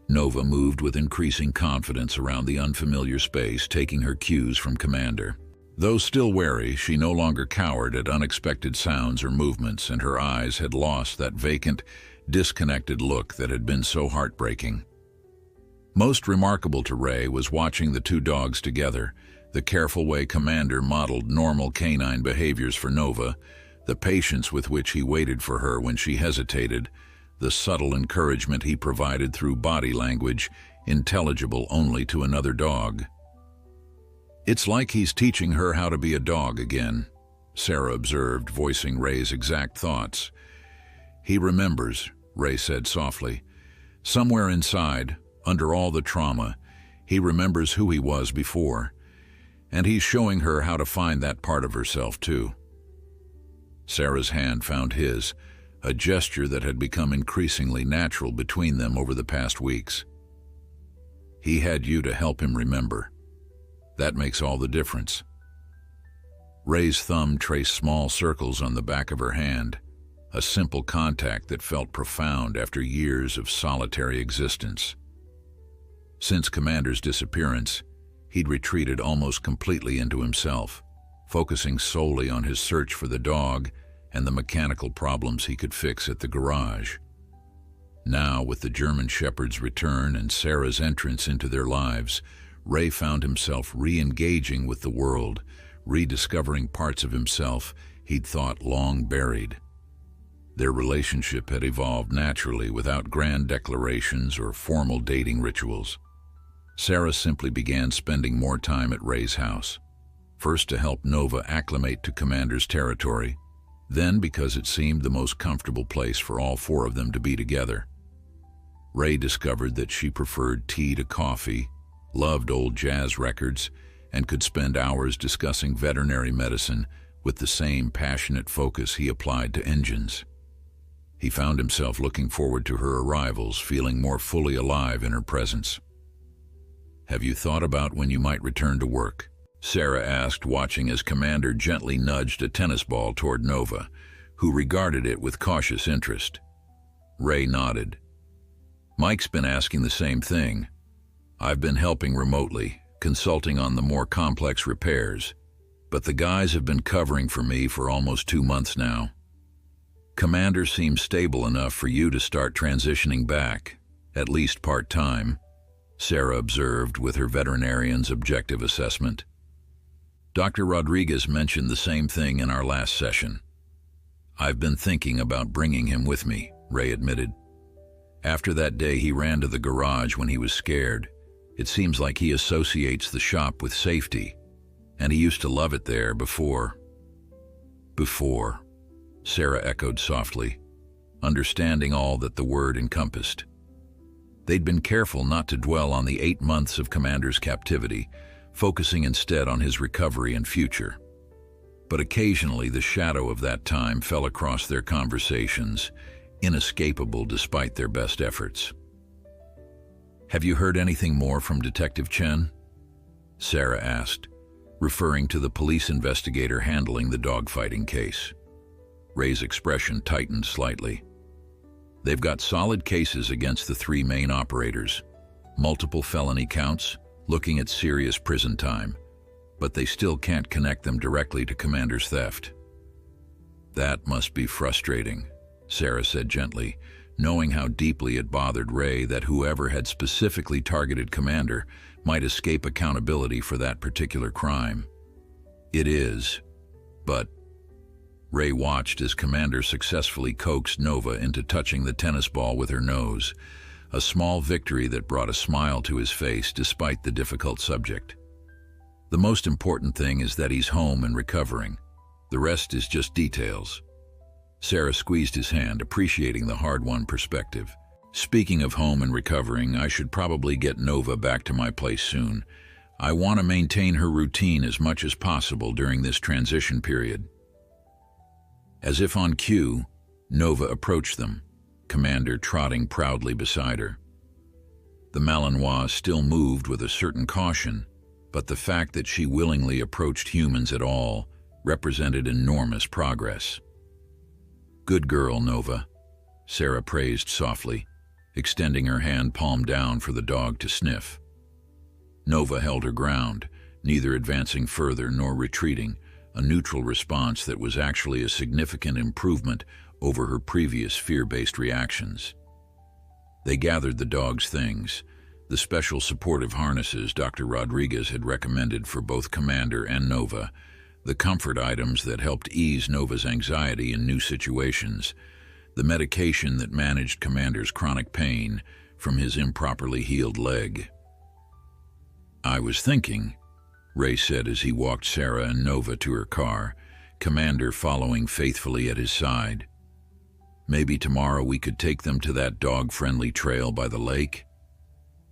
Nova moved with increasing confidence around the unfamiliar space, taking her cues from Commander. Though still wary, she no longer cowered at unexpected sounds or movements, and her eyes had lost that vacant, disconnected look that had been so heartbreaking. Most remarkable to Ray was watching the two dogs together, the careful way Commander modeled normal canine behaviors for Nova, the patience with which he waited for her when she hesitated, the subtle encouragement he provided through body language, intelligible only to another dog. It's like he's teaching her how to be a dog again, Sarah observed, voicing Ray's exact thoughts. He remembers, Ray said softly. Somewhere inside, under all the trauma, he remembers who he was before, and he's showing her how to find that part of herself too. Sarah's hand found his, a gesture that had become increasingly natural between them over the past weeks. He had you to help him remember. That makes all the difference. Ray's thumb traced small circles on the back of her hand, a simple contact that felt profound after years of solitary existence. Since Commander's disappearance, he'd retreated almost completely into himself, focusing solely on his search for the dog and the mechanical problems he could fix at the garage. Now, with the German Shepherd's return and Sarah's entrance into their lives, Ray found himself re-engaging with the world, rediscovering parts of himself he'd thought long buried. Their relationship had evolved naturally without grand declarations or formal dating rituals. Sarah simply began spending more time at Ray's house, first to help Nova acclimate to Commander's territory, then because it seemed the most comfortable place for all four of them to be together. Ray discovered that she preferred tea to coffee, loved old jazz records, and could spend hours discussing veterinary medicine with the same passionate focus he applied to engines. He found himself looking forward to her arrivals, feeling more fully alive in her presence. "Have you thought about when you might return to work?" Sarah asked, watching as Commander gently nudged a tennis ball toward Nova, who regarded it with cautious interest. Ray nodded. "Mike's been asking the same thing. I've been helping remotely, consulting on the more complex repairs, but the guys have been covering for me for almost 2 months now. Commander seems stable enough for you to start transitioning back, at least part-time, Sarah observed with her veterinarian's objective assessment. Dr. Rodriguez mentioned the same thing in our last session. I've been thinking about bringing him with me, Ray admitted. After that day he ran to the garage when he was scared. It seems like he associates the shop with safety, and he used to love it there before. Before, Sarah echoed softly, understanding all that the word encompassed. They'd been careful not to dwell on the 8 months of Commander's captivity, focusing instead on his recovery and future. But occasionally the shadow of that time fell across their conversations, inescapable despite their best efforts. Have you heard anything more from Detective Chen? Sarah asked, referring to the police investigator handling the dogfighting case. Ray's expression tightened slightly. They've got solid cases against the 3 main operators, multiple felony counts, looking at serious prison time, but they still can't connect them directly to Commander's theft. That must be frustrating, Sarah said gently, knowing how deeply it bothered Ray that whoever had specifically targeted Commander might escape accountability for that particular crime. It is, but Ray watched as Commander successfully coaxed Nova into touching the tennis ball with her nose, a small victory that brought a smile to his face despite the difficult subject. The most important thing is that he's home and recovering. The rest is just details. Sarah squeezed his hand, appreciating the hard-won perspective. Speaking of home and recovering, I should probably get Nova back to my place soon. I want to maintain her routine as much as possible during this transition period. As if on cue, Nova approached them, Commander trotting proudly beside her. The Malinois still moved with a certain caution, but the fact that she willingly approached humans at all represented enormous progress. Good girl, Nova, Sarah praised softly, extending her hand palm down for the dog to sniff. Nova held her ground, neither advancing further nor retreating, a neutral response that was actually a significant improvement over her previous fear-based reactions. They gathered the dog's things, the special supportive harnesses Dr. Rodriguez had recommended for both Commander and Nova, the comfort items that helped ease Nova's anxiety in new situations, the medication that managed Commander's chronic pain from his improperly healed leg. I was thinking, Ray said as he walked Sarah and Nova to her car, Commander following faithfully at his side. Maybe tomorrow we could take them to that dog-friendly trail by the lake?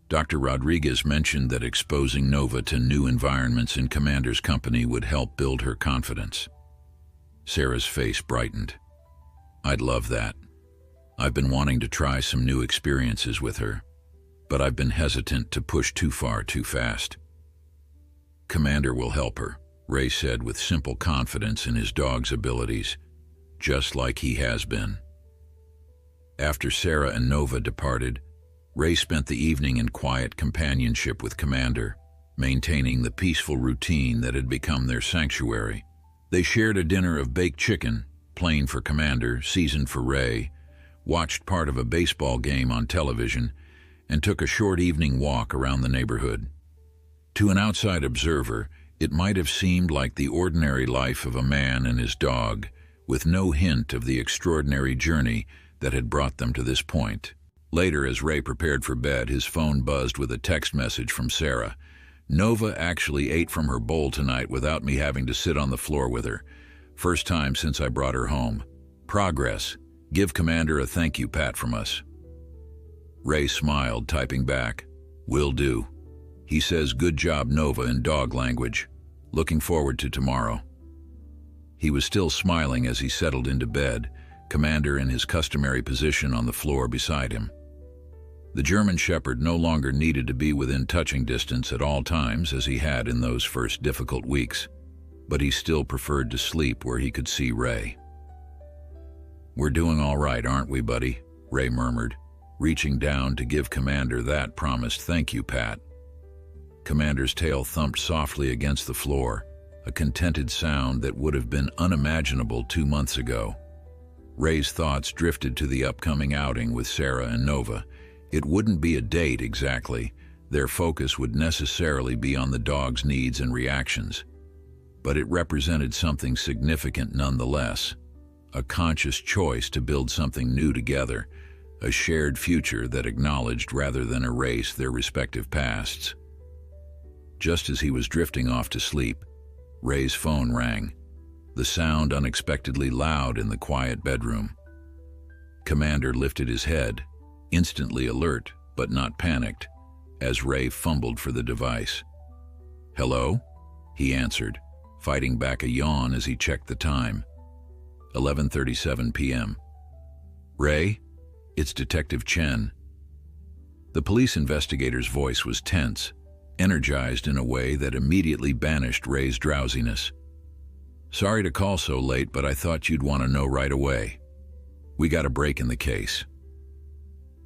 Dr. Rodriguez mentioned that exposing Nova to new environments in Commander's company would help build her confidence. Sarah's face brightened. I'd love that. I've been wanting to try some new experiences with her, but I've been hesitant to push too far too fast. Commander will help her, Ray said with simple confidence in his dog's abilities, just like he has been. After Sarah and Nova departed, Ray spent the evening in quiet companionship with Commander, maintaining the peaceful routine that had become their sanctuary. They shared a dinner of baked chicken, plain for Commander, seasoned for Ray, watched part of a baseball game on television, and took a short evening walk around the neighborhood. To an outside observer, it might have seemed like the ordinary life of a man and his dog, with no hint of the extraordinary journey that had brought them to this point. Later, as Ray prepared for bed, his phone buzzed with a text message from Sarah. Nova actually ate from her bowl tonight without me having to sit on the floor with her. First time since I brought her home. Progress. Give Commander a thank you pat from us. Ray smiled, typing back, Will do. He says good job Nova in dog language. Looking forward to tomorrow. He was still smiling as he settled into bed, Commander in his customary position on the floor beside him. The German Shepherd no longer needed to be within touching distance at all times as he had in those first difficult weeks, but he still preferred to sleep where he could see Ray. We're doing all right, aren't we, buddy? Ray murmured, reaching down to give Commander that promised thank you pat. Commander's tail thumped softly against the floor, a contented sound that would have been unimaginable 2 months ago. Ray's thoughts drifted to the upcoming outing with Sarah and Nova. It wouldn't be a date exactly. Their focus would necessarily be on the dog's needs and reactions. But it represented something significant nonetheless. A conscious choice to build something new together, a shared future that acknowledged rather than erased their respective pasts. Just as he was drifting off to sleep, Ray's phone rang, the sound unexpectedly loud in the quiet bedroom. Commander lifted his head, instantly alert but not panicked, as Ray fumbled for the device. "Hello?" he answered, fighting back a yawn as he checked the time. 11:37 p.m. "Ray, it's Detective Chen." The police investigator's voice was tense, energized in a way that immediately banished Ray's drowsiness. "Sorry to call so late, but I thought you'd want to know right away. We got a break in the case."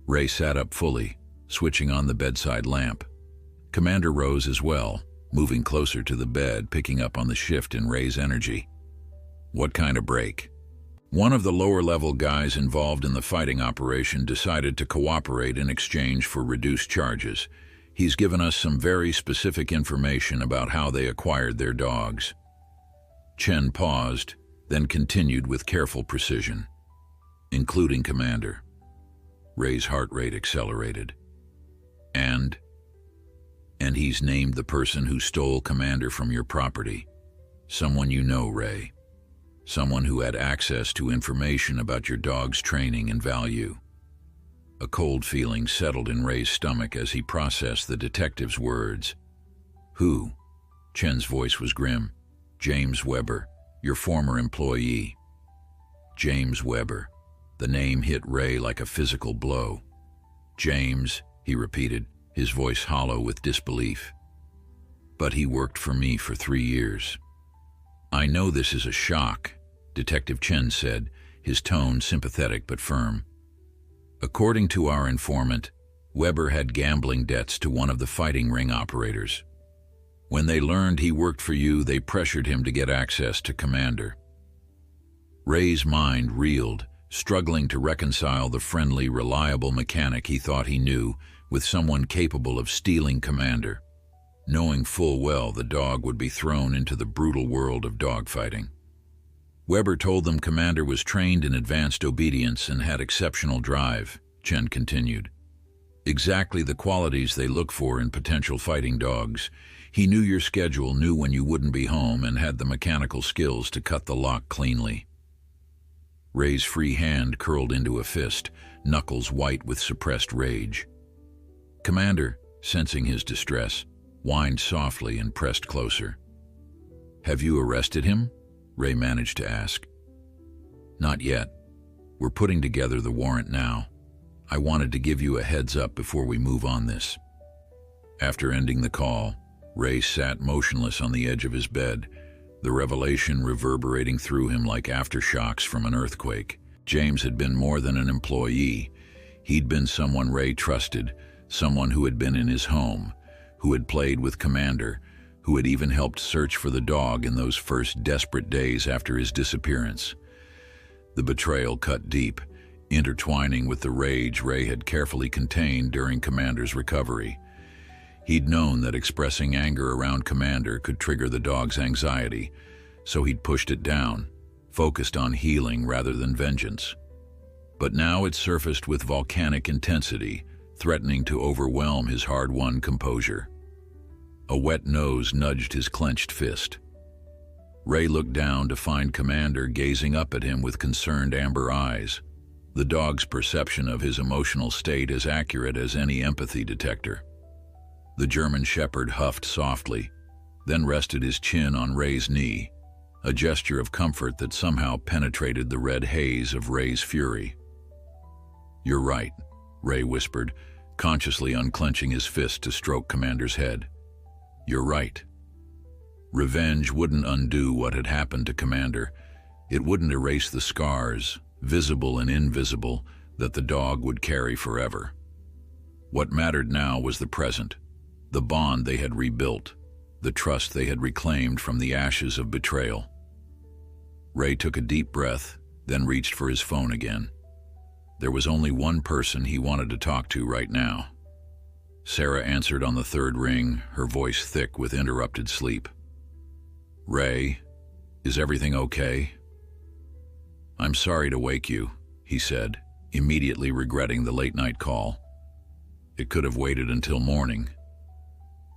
Ray sat up fully, switching on the bedside lamp. Commander rose as well, moving closer to the bed, picking up on the shift in Ray's energy. "What kind of break?" "One of the lower-level guys involved in the fighting operation decided to cooperate in exchange for reduced charges. He's given us some very specific information about how they acquired their dogs." Chen paused, then continued with careful precision. "Including Commander." Ray's heart rate accelerated. And he's named the person who stole Commander from your property. Someone you know, Ray. Someone who had access to information about your dog's training and value. A cold feeling settled in Ray's stomach as he processed the detective's words. "Who?" Chen's voice was grim. "James Weber, your former employee." James Weber. The name hit Ray like a physical blow. "James," he repeated, his voice hollow with disbelief. "But he worked for me for 3 years." "I know this is a shock," Detective Chen said, his tone sympathetic but firm. "According to our informant, Weber had gambling debts to one of the fighting ring operators. When they learned he worked for you, they pressured him to get access to Commander." Ray's mind reeled, struggling to reconcile the friendly, reliable mechanic he thought he knew with someone capable of stealing Commander, knowing full well the dog would be thrown into the brutal world of dogfighting. "Weber told them Commander was trained in advanced obedience and had exceptional drive," Chen continued. "Exactly the qualities they look for in potential fighting dogs. He knew your schedule, knew when you wouldn't be home, and had the mechanical skills to cut the lock cleanly." Ray's free hand curled into a fist, knuckles white with suppressed rage. Commander, sensing his distress, whined softly and pressed closer. "Have you arrested him?" Ray managed to ask. "Not yet. We're putting together the warrant now. I wanted to give you a heads up before we move on this." After ending the call, Ray sat motionless on the edge of his bed, the revelation reverberating through him like aftershocks from an earthquake. James had been more than an employee. He'd been someone Ray trusted, someone who had been in his home, who had played with Commander, who had even helped search for the dog in those first desperate days after his disappearance. The betrayal cut deep, intertwining with the rage Ray had carefully contained during Commander's recovery. He'd known that expressing anger around Commander could trigger the dog's anxiety, so he'd pushed it down, focused on healing rather than vengeance. But now it surfaced with volcanic intensity, threatening to overwhelm his hard-won composure. A wet nose nudged his clenched fist. Ray looked down to find Commander gazing up at him with concerned amber eyes, the dog's perception of his emotional state as accurate as any empathy detector. The German Shepherd huffed softly, then rested his chin on Ray's knee, a gesture of comfort that somehow penetrated the red haze of Ray's fury. "You're right," Ray whispered, consciously unclenching his fist to stroke Commander's head. "You're right. Revenge wouldn't undo what had happened to Commander. It wouldn't erase the scars, visible and invisible, that the dog would carry forever. What mattered now was the present, the bond they had rebuilt, the trust they had reclaimed from the ashes of betrayal. Ray took a deep breath, then reached for his phone again. There was only one person he wanted to talk to right now. Sarah answered on the third ring, her voice thick with interrupted sleep. "Ray, is everything okay?" "I'm sorry to wake you," he said, immediately regretting the late-night call. "It could have waited until morning."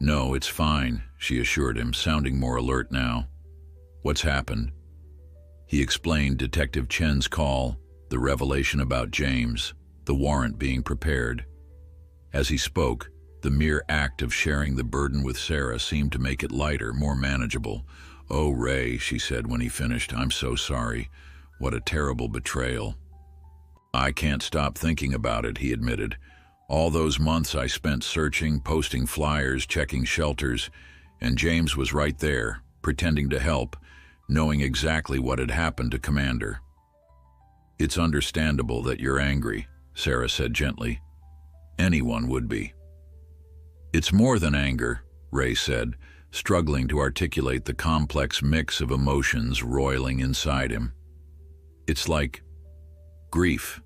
"No, it's fine," she assured him, sounding more alert now. "What's happened?" He explained Detective Chen's call, the revelation about James, the warrant being prepared. As he spoke, the mere act of sharing the burden with Sarah seemed to make it lighter, more manageable. "Oh, Ray," she said when he finished, "I'm so sorry. What a terrible betrayal." "I can't stop thinking about it," he admitted. "All those months I spent searching, posting flyers, checking shelters, and James was right there, pretending to help, knowing exactly what had happened to Commander." "It's understandable that you're angry," Sarah said gently. "Anyone would be." "It's more than anger," Ray said, struggling to articulate the complex mix of emotions roiling inside him. "It's like grief.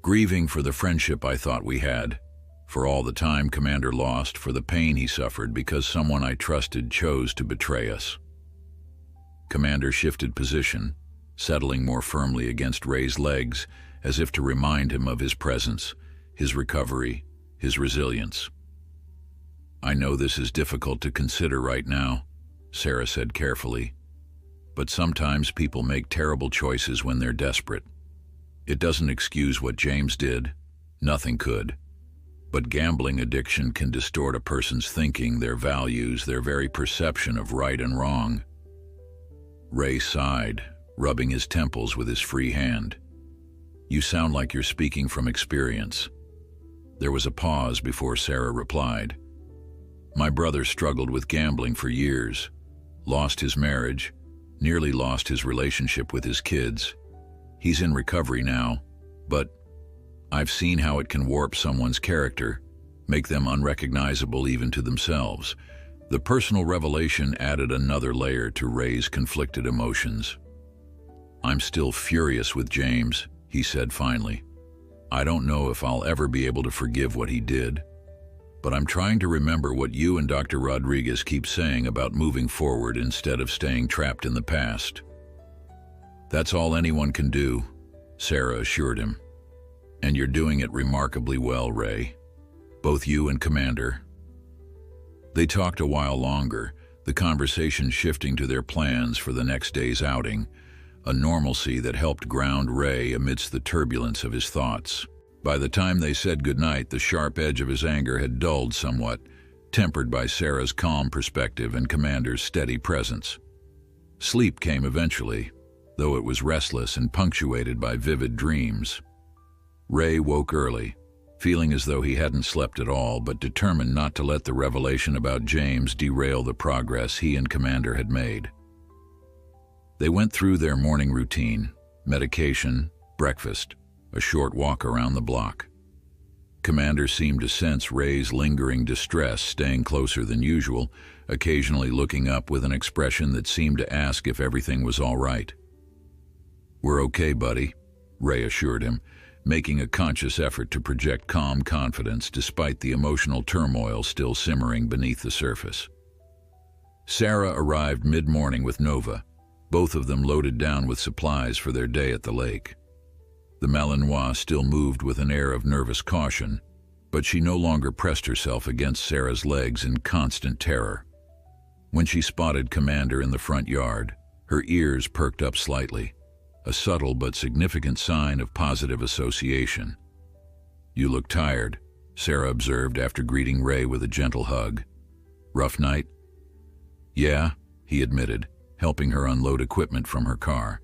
Grieving for the friendship I thought we had, for all the time Commander lost, for the pain he suffered because someone I trusted chose to betray us." Commander shifted position, settling more firmly against Ray's legs, as if to remind him of his presence, his recovery, his resilience. "I know this is difficult to consider right now," Sarah said carefully, "but sometimes people make terrible choices when they're desperate. It doesn't excuse what James did. Nothing could. But gambling addiction can distort a person's thinking, their values, their very perception of right and wrong." Ray sighed, rubbing his temples with his free hand. "You sound like you're speaking from experience." There was a pause before Sarah replied. "My brother struggled with gambling for years, lost his marriage, nearly lost his relationship with his kids. He's in recovery now, but I've seen how it can warp someone's character, make them unrecognizable even to themselves." The personal revelation added another layer to Ray's conflicted emotions. "I'm still furious with James," he said finally. "I don't know if I'll ever be able to forgive what he did, but I'm trying to remember what you and Dr. Rodriguez keep saying about moving forward instead of staying trapped in the past." "That's all anyone can do," Sarah assured him. "And you're doing it remarkably well, Ray. Both you and Commander." They talked a while longer, the conversation shifting to their plans for the next day's outing, a normalcy that helped ground Ray amidst the turbulence of his thoughts. By the time they said goodnight, the sharp edge of his anger had dulled somewhat, tempered by Sarah's calm perspective and Commander's steady presence. Sleep came eventually, though it was restless and punctuated by vivid dreams. Ray woke early, feeling as though he hadn't slept at all, but determined not to let the revelation about James derail the progress he and Commander had made. They went through their morning routine: medication, breakfast, a short walk around the block. Commander seemed to sense Ray's lingering distress, staying closer than usual, occasionally looking up with an expression that seemed to ask if everything was all right. "We're okay, buddy," Ray assured him, making a conscious effort to project calm confidence despite the emotional turmoil still simmering beneath the surface. Sarah arrived mid-morning with Nova, both of them loaded down with supplies for their day at the lake. The Malinois still moved with an air of nervous caution, but she no longer pressed herself against Sarah's legs in constant terror. When she spotted Commander in the front yard, her ears perked up slightly, a subtle but significant sign of positive association. "You look tired," Sarah observed after greeting Ray with a gentle hug. "Rough night?" "Yeah," he admitted, helping her unload equipment from her car.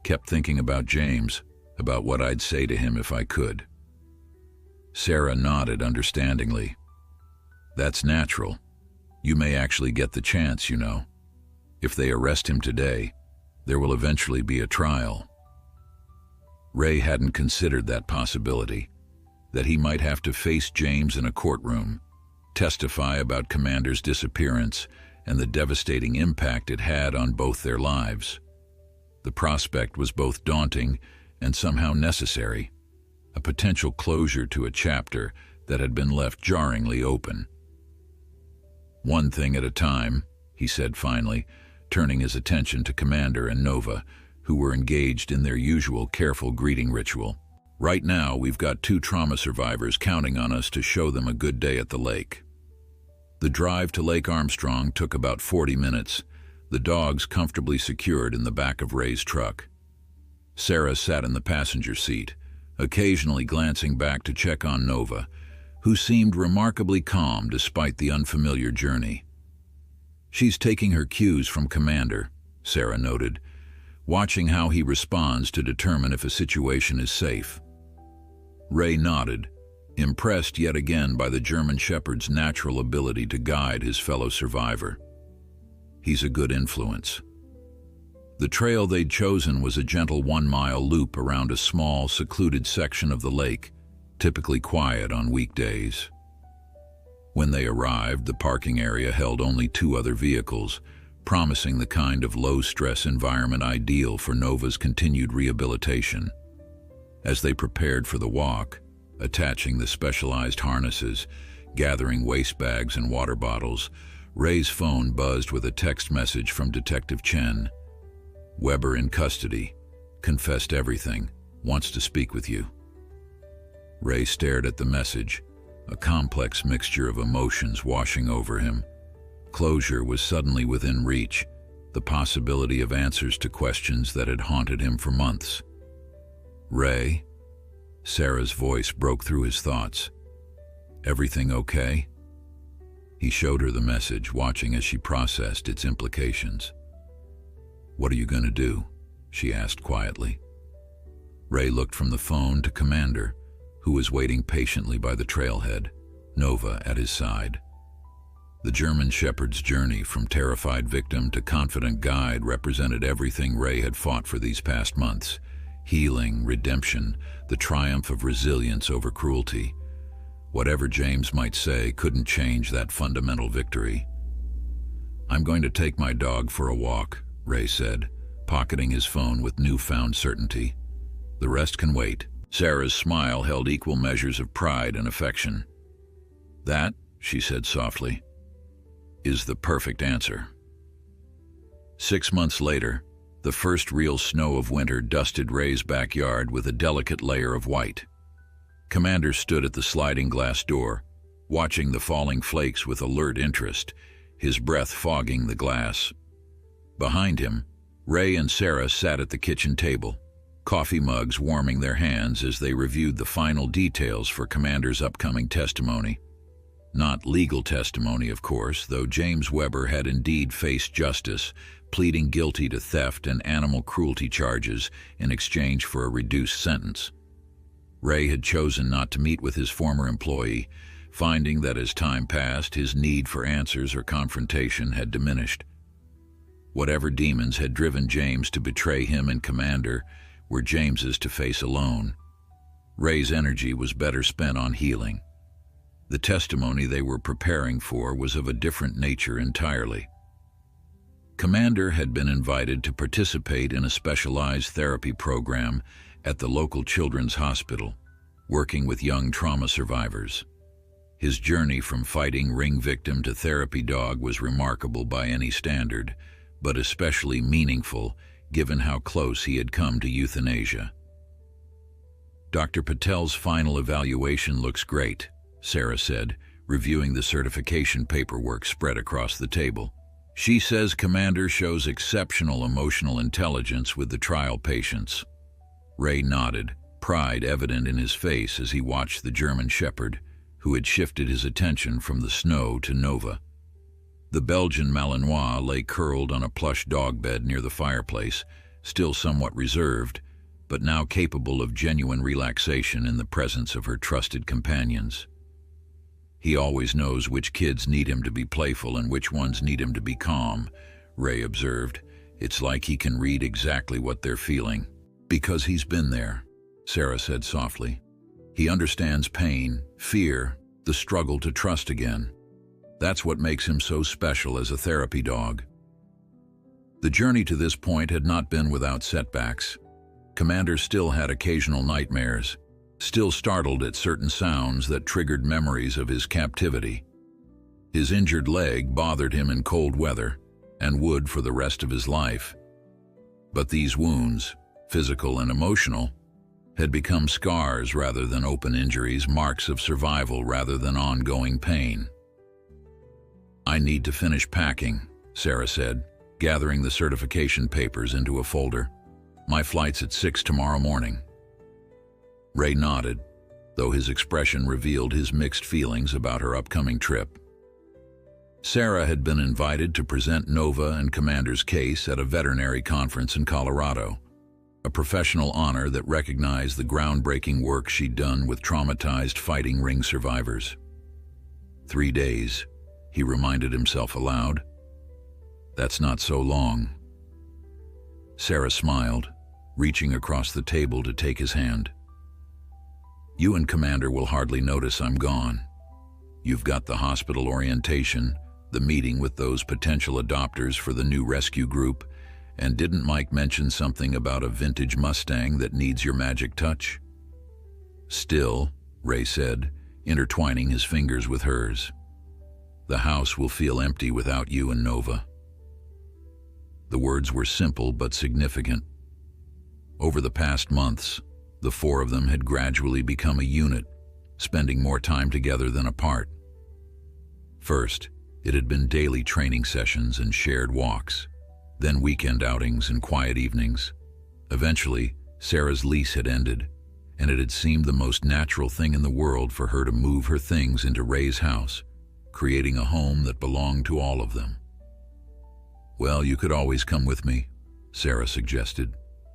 "Kept thinking about James, about what I'd say to him if I could." Sarah nodded understandingly. "That's natural. You may actually get the chance, you know. If they arrest him today, there will eventually be a trial." Ray hadn't considered that possibility, that he might have to face James in a courtroom, testify about Commander's disappearance and the devastating impact it had on both their lives. The prospect was both daunting and somehow necessary, a potential closure to a chapter that had been left jarringly open. "One thing at a time," he said finally, turning his attention to Commander and Nova, who were engaged in their usual careful greeting ritual. "Right now, we've got 2 trauma survivors counting on us to show them a good day at the lake." The drive to Lake Armstrong took about 40 minutes, the dogs comfortably secured in the back of Ray's truck. Sarah sat in the passenger seat, occasionally glancing back to check on Nova, who seemed remarkably calm despite the unfamiliar journey. "She's taking her cues from Commander," Sarah noted, watching how he responds to determine if a situation is safe. Ray nodded, impressed yet again by the German Shepherd's natural ability to guide his fellow survivor. "He's a good influence." The trail they'd chosen was a gentle 1-mile loop around a small, secluded section of the lake, typically quiet on weekdays. When they arrived, the parking area held only 2 other vehicles, promising the kind of low-stress environment ideal for Nova's continued rehabilitation. As they prepared for the walk, attaching the specialized harnesses, gathering waste bags and water bottles, Ray's phone buzzed with a text message from Detective Chen. "Weber in custody. Confessed everything. Wants to speak with you." Ray stared at the message, a complex mixture of emotions washing over him. Closure was suddenly within reach, the possibility of answers to questions that had haunted him for months. "Ray?" Sarah's voice broke through his thoughts. "Everything okay?" He showed her the message, watching as she processed its implications. "What are you going to do?" she asked quietly. Ray looked from the phone to Commander, who was waiting patiently by the trailhead, Nova at his side. The German Shepherd's journey from terrified victim to confident guide represented everything Ray had fought for these past months: healing, redemption, the triumph of resilience over cruelty. Whatever James might say couldn't change that fundamental victory. "I'm going to take my dog for a walk," Ray said, pocketing his phone with newfound certainty. "The rest can wait." Sarah's smile held equal measures of pride and affection. "That," she said softly, "is the perfect answer." 6 months later, the first real snow of winter dusted Ray's backyard with a delicate layer of white. Commander stood at the sliding glass door, watching the falling flakes with alert interest, his breath fogging the glass. Behind him, Ray and Sarah sat at the kitchen table, coffee mugs warming their hands as they reviewed the final details for Commander's upcoming testimony. Not legal testimony, of course, though James Weber had indeed faced justice, pleading guilty to theft and animal cruelty charges in exchange for a reduced sentence. Ray had chosen not to meet with his former employee, finding that as time passed, his need for answers or confrontation had diminished. Whatever demons had driven James to betray him and Commander were James's to face alone. Ray's energy was better spent on healing. The testimony they were preparing for was of a different nature entirely. Commander had been invited to participate in a specialized therapy program at the local children's hospital, working with young trauma survivors. His journey from fighting ring victim to therapy dog was remarkable by any standard, but especially meaningful given how close he had come to euthanasia. "Dr. Patel's final evaluation looks great," Sarah said, reviewing the certification paperwork spread across the table. "She says Commander shows exceptional emotional intelligence with the trial patients." Ray nodded, pride evident in his face as he watched the German Shepherd, who had shifted his attention from the snow to Nova. The Belgian Malinois lay curled on a plush dog bed near the fireplace, still somewhat reserved, but now capable of genuine relaxation in the presence of her trusted companions. "He always knows which kids need him to be playful and which ones need him to be calm," Ray observed. "It's like he can read exactly what they're feeling." "Because he's been there," Sarah said softly. "He understands pain, fear, the struggle to trust again." That's what makes him so special as a therapy dog. The journey to this point had not been without setbacks. Commander still had occasional nightmares, still startled at certain sounds that triggered memories of his captivity. His injured leg bothered him in cold weather, and would for the rest of his life. But these wounds, physical and emotional, had become scars rather than open injuries, marks of survival rather than ongoing pain. "I need to finish packing," Sarah said, gathering the certification papers into a folder. "My flight's at 6 tomorrow morning." Ray nodded, though his expression revealed his mixed feelings about her upcoming trip. Sarah had been invited to present Nova and Commander's case at a veterinary conference in Colorado, a professional honor that recognized the groundbreaking work she'd done with traumatized fighting ring survivors. 3 days, he reminded himself aloud. That's not so long. Sarah smiled, reaching across the table to take his hand. "You and Commander will hardly notice I'm gone. You've got the hospital orientation, the meeting with those potential adopters for the new rescue group, and didn't Mike mention something about a vintage Mustang that needs your magic touch?" "Still," Ray said, intertwining his fingers with hers, "the house will feel empty without you and Nova." The words were simple but significant. Over the past months, the four of them had gradually become a unit, spending more time together than apart. First, it had been daily training sessions and shared walks, then weekend outings and quiet evenings. Eventually, Sarah's lease had ended, and it had seemed the most natural thing in the world for her to move her things into Ray's house, creating a home that belonged to all of them. "Well, you could always come with me," Sarah suggested,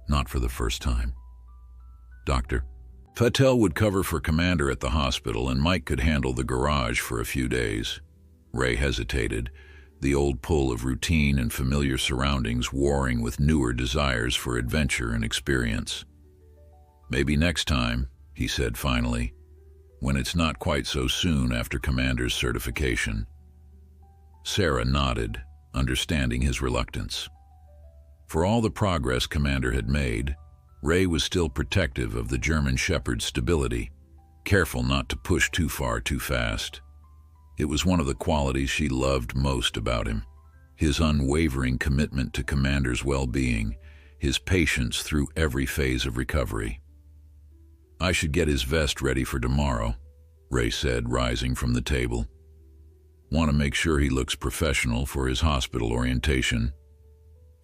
not for the first time. "Doctor Patel would cover for Commander at the hospital, and Mike could handle the garage for a few days." Ray hesitated, the old pull of routine and familiar surroundings warring with newer desires for adventure and experience. "Maybe next time," he said finally, "when it's not quite so soon after Commander's certification." Sarah nodded, understanding his reluctance. For all the progress Commander had made, Ray was still protective of the German Shepherd's stability, careful not to push too far too fast. It was one of the qualities she loved most about him, his unwavering commitment to Commander's well-being, his patience through every phase of recovery. "I should get his vest ready for tomorrow," Ray said, rising from the table. "Want to make sure he looks professional for his hospital orientation."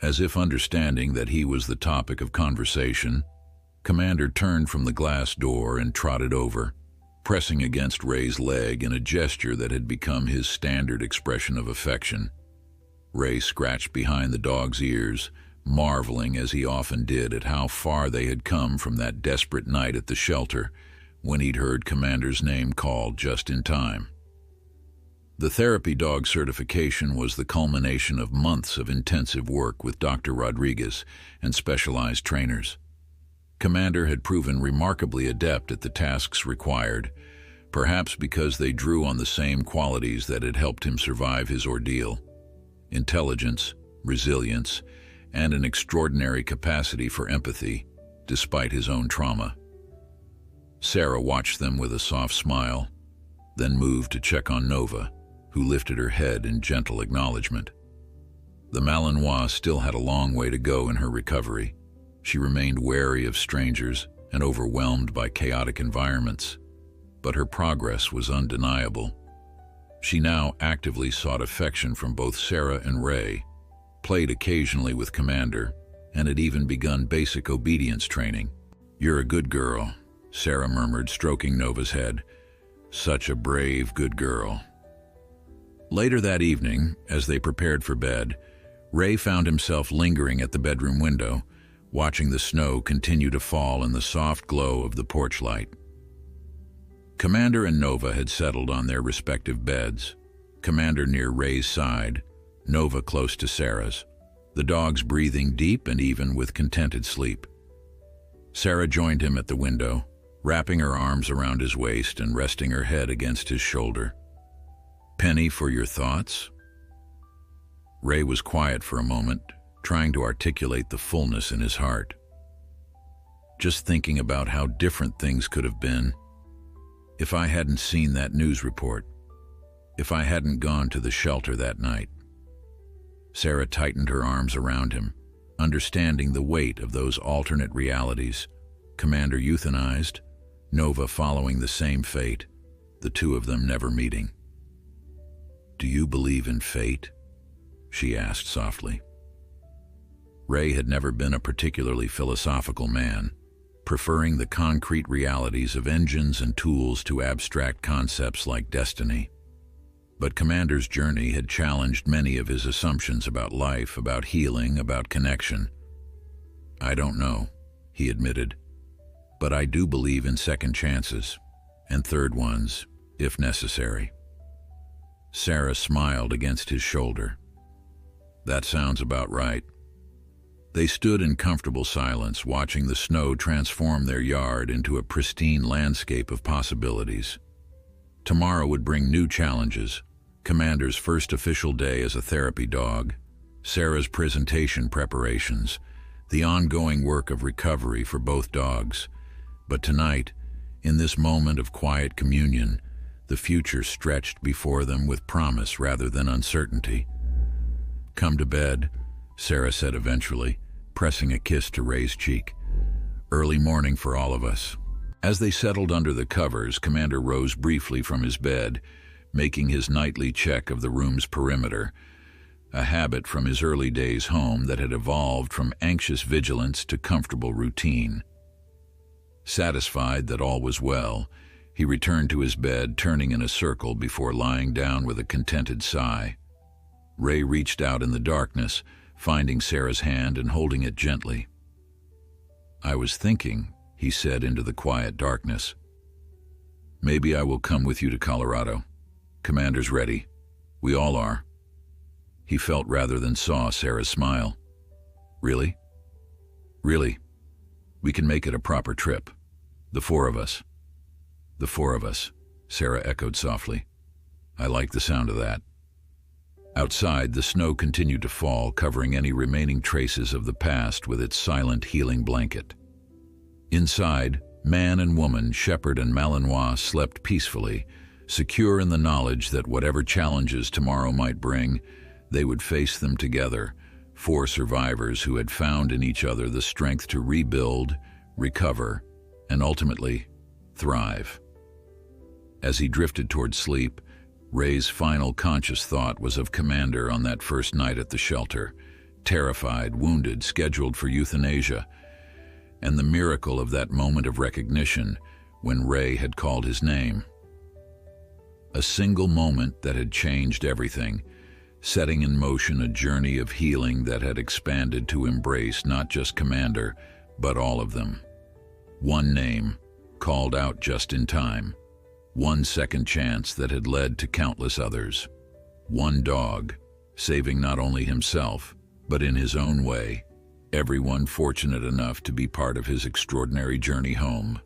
As if understanding that he was the topic of conversation, Commander turned from the glass door and trotted over, pressing against Ray's leg in a gesture that had become his standard expression of affection. Ray scratched behind the dog's ears, marveling as he often did at how far they had come from that desperate night at the shelter when he'd heard Commander's name called just in time. The therapy dog certification was the culmination of months of intensive work with Dr. Rodriguez and specialized trainers. Commander had proven remarkably adept at the tasks required, perhaps because they drew on the same qualities that had helped him survive his ordeal: intelligence, resilience, and an extraordinary capacity for empathy, despite his own trauma. Sarah watched them with a soft smile, then moved to check on Nova, who lifted her head in gentle acknowledgement. The Malinois still had a long way to go in her recovery. She remained wary of strangers and overwhelmed by chaotic environments, but her progress was undeniable. She now actively sought affection from both Sarah and Ray, played occasionally with Commander, and had even begun basic obedience training. "You're a good girl," Sarah murmured, stroking Nova's head. "Such a brave, good girl." Later that evening, as they prepared for bed, Ray found himself lingering at the bedroom window, watching the snow continue to fall in the soft glow of the porch light. Commander and Nova had settled on their respective beds, Commander near Ray's side, Nova close to Sarah's, the dogs breathing deep and even with contented sleep. Sarah joined him at the window, wrapping her arms around his waist and resting her head against his shoulder. Penny for your thoughts? Ray was quiet for a moment, trying to articulate the fullness in his heart. Just thinking about how different things could have been if I hadn't seen that news report, if I hadn't gone to the shelter that night. Sarah tightened her arms around him, understanding the weight of those alternate realities. Commander euthanized, Nova following the same fate, the two of them never meeting. "Do you believe in fate?" she asked softly. Ray had never been a particularly philosophical man, preferring the concrete realities of engines and tools to abstract concepts like destiny. But Commander's journey had challenged many of his assumptions about life, about healing, about connection. "I don't know," he admitted, "but I do believe in second chances, and third ones, if necessary." Sarah smiled against his shoulder. "That sounds about right." They stood in comfortable silence, watching the snow transform their yard into a pristine landscape of possibilities. Tomorrow would bring new challenges: Commander's first official day as a therapy dog, Sarah's presentation preparations, the ongoing work of recovery for both dogs. But tonight, in this moment of quiet communion, the future stretched before them with promise rather than uncertainty. "Come to bed," Sarah said eventually, pressing a kiss to Ray's cheek. "Early morning for all of us." As they settled under the covers, Commander rose briefly from his bed, making his nightly check of the room's perimeter, a habit from his early days home that had evolved from anxious vigilance to comfortable routine. Satisfied that all was well, he returned to his bed, turning in a circle before lying down with a contented sigh. Ray reached out in the darkness, finding Sarah's hand and holding it gently. "I was thinking," he said into the quiet darkness, "maybe I will come with you to Colorado. Commander's ready. We all are." He felt rather than saw Sarah's smile. "Really?" "Really. We can make it a proper trip. The four of us." "The four of us," Sarah echoed softly. "I like the sound of that." Outside, the snow continued to fall, covering any remaining traces of the past with its silent, healing blanket. Inside, man and woman, Shepard and Malinois, slept peacefully, secure in the knowledge that whatever challenges tomorrow might bring, they would face them together, four survivors who had found in each other the strength to rebuild, recover, and ultimately thrive. As he drifted toward sleep, Ray's final conscious thought was of Commander on that first night at the shelter, terrified, wounded, scheduled for euthanasia, and the miracle of that moment of recognition when Ray had called his name. A single moment that had changed everything, setting in motion a journey of healing that had expanded to embrace not just Commander, but all of them. One name, called out just in time. One second chance that had led to countless others. One dog, saving not only himself, but in his own way, everyone fortunate enough to be part of his extraordinary journey home.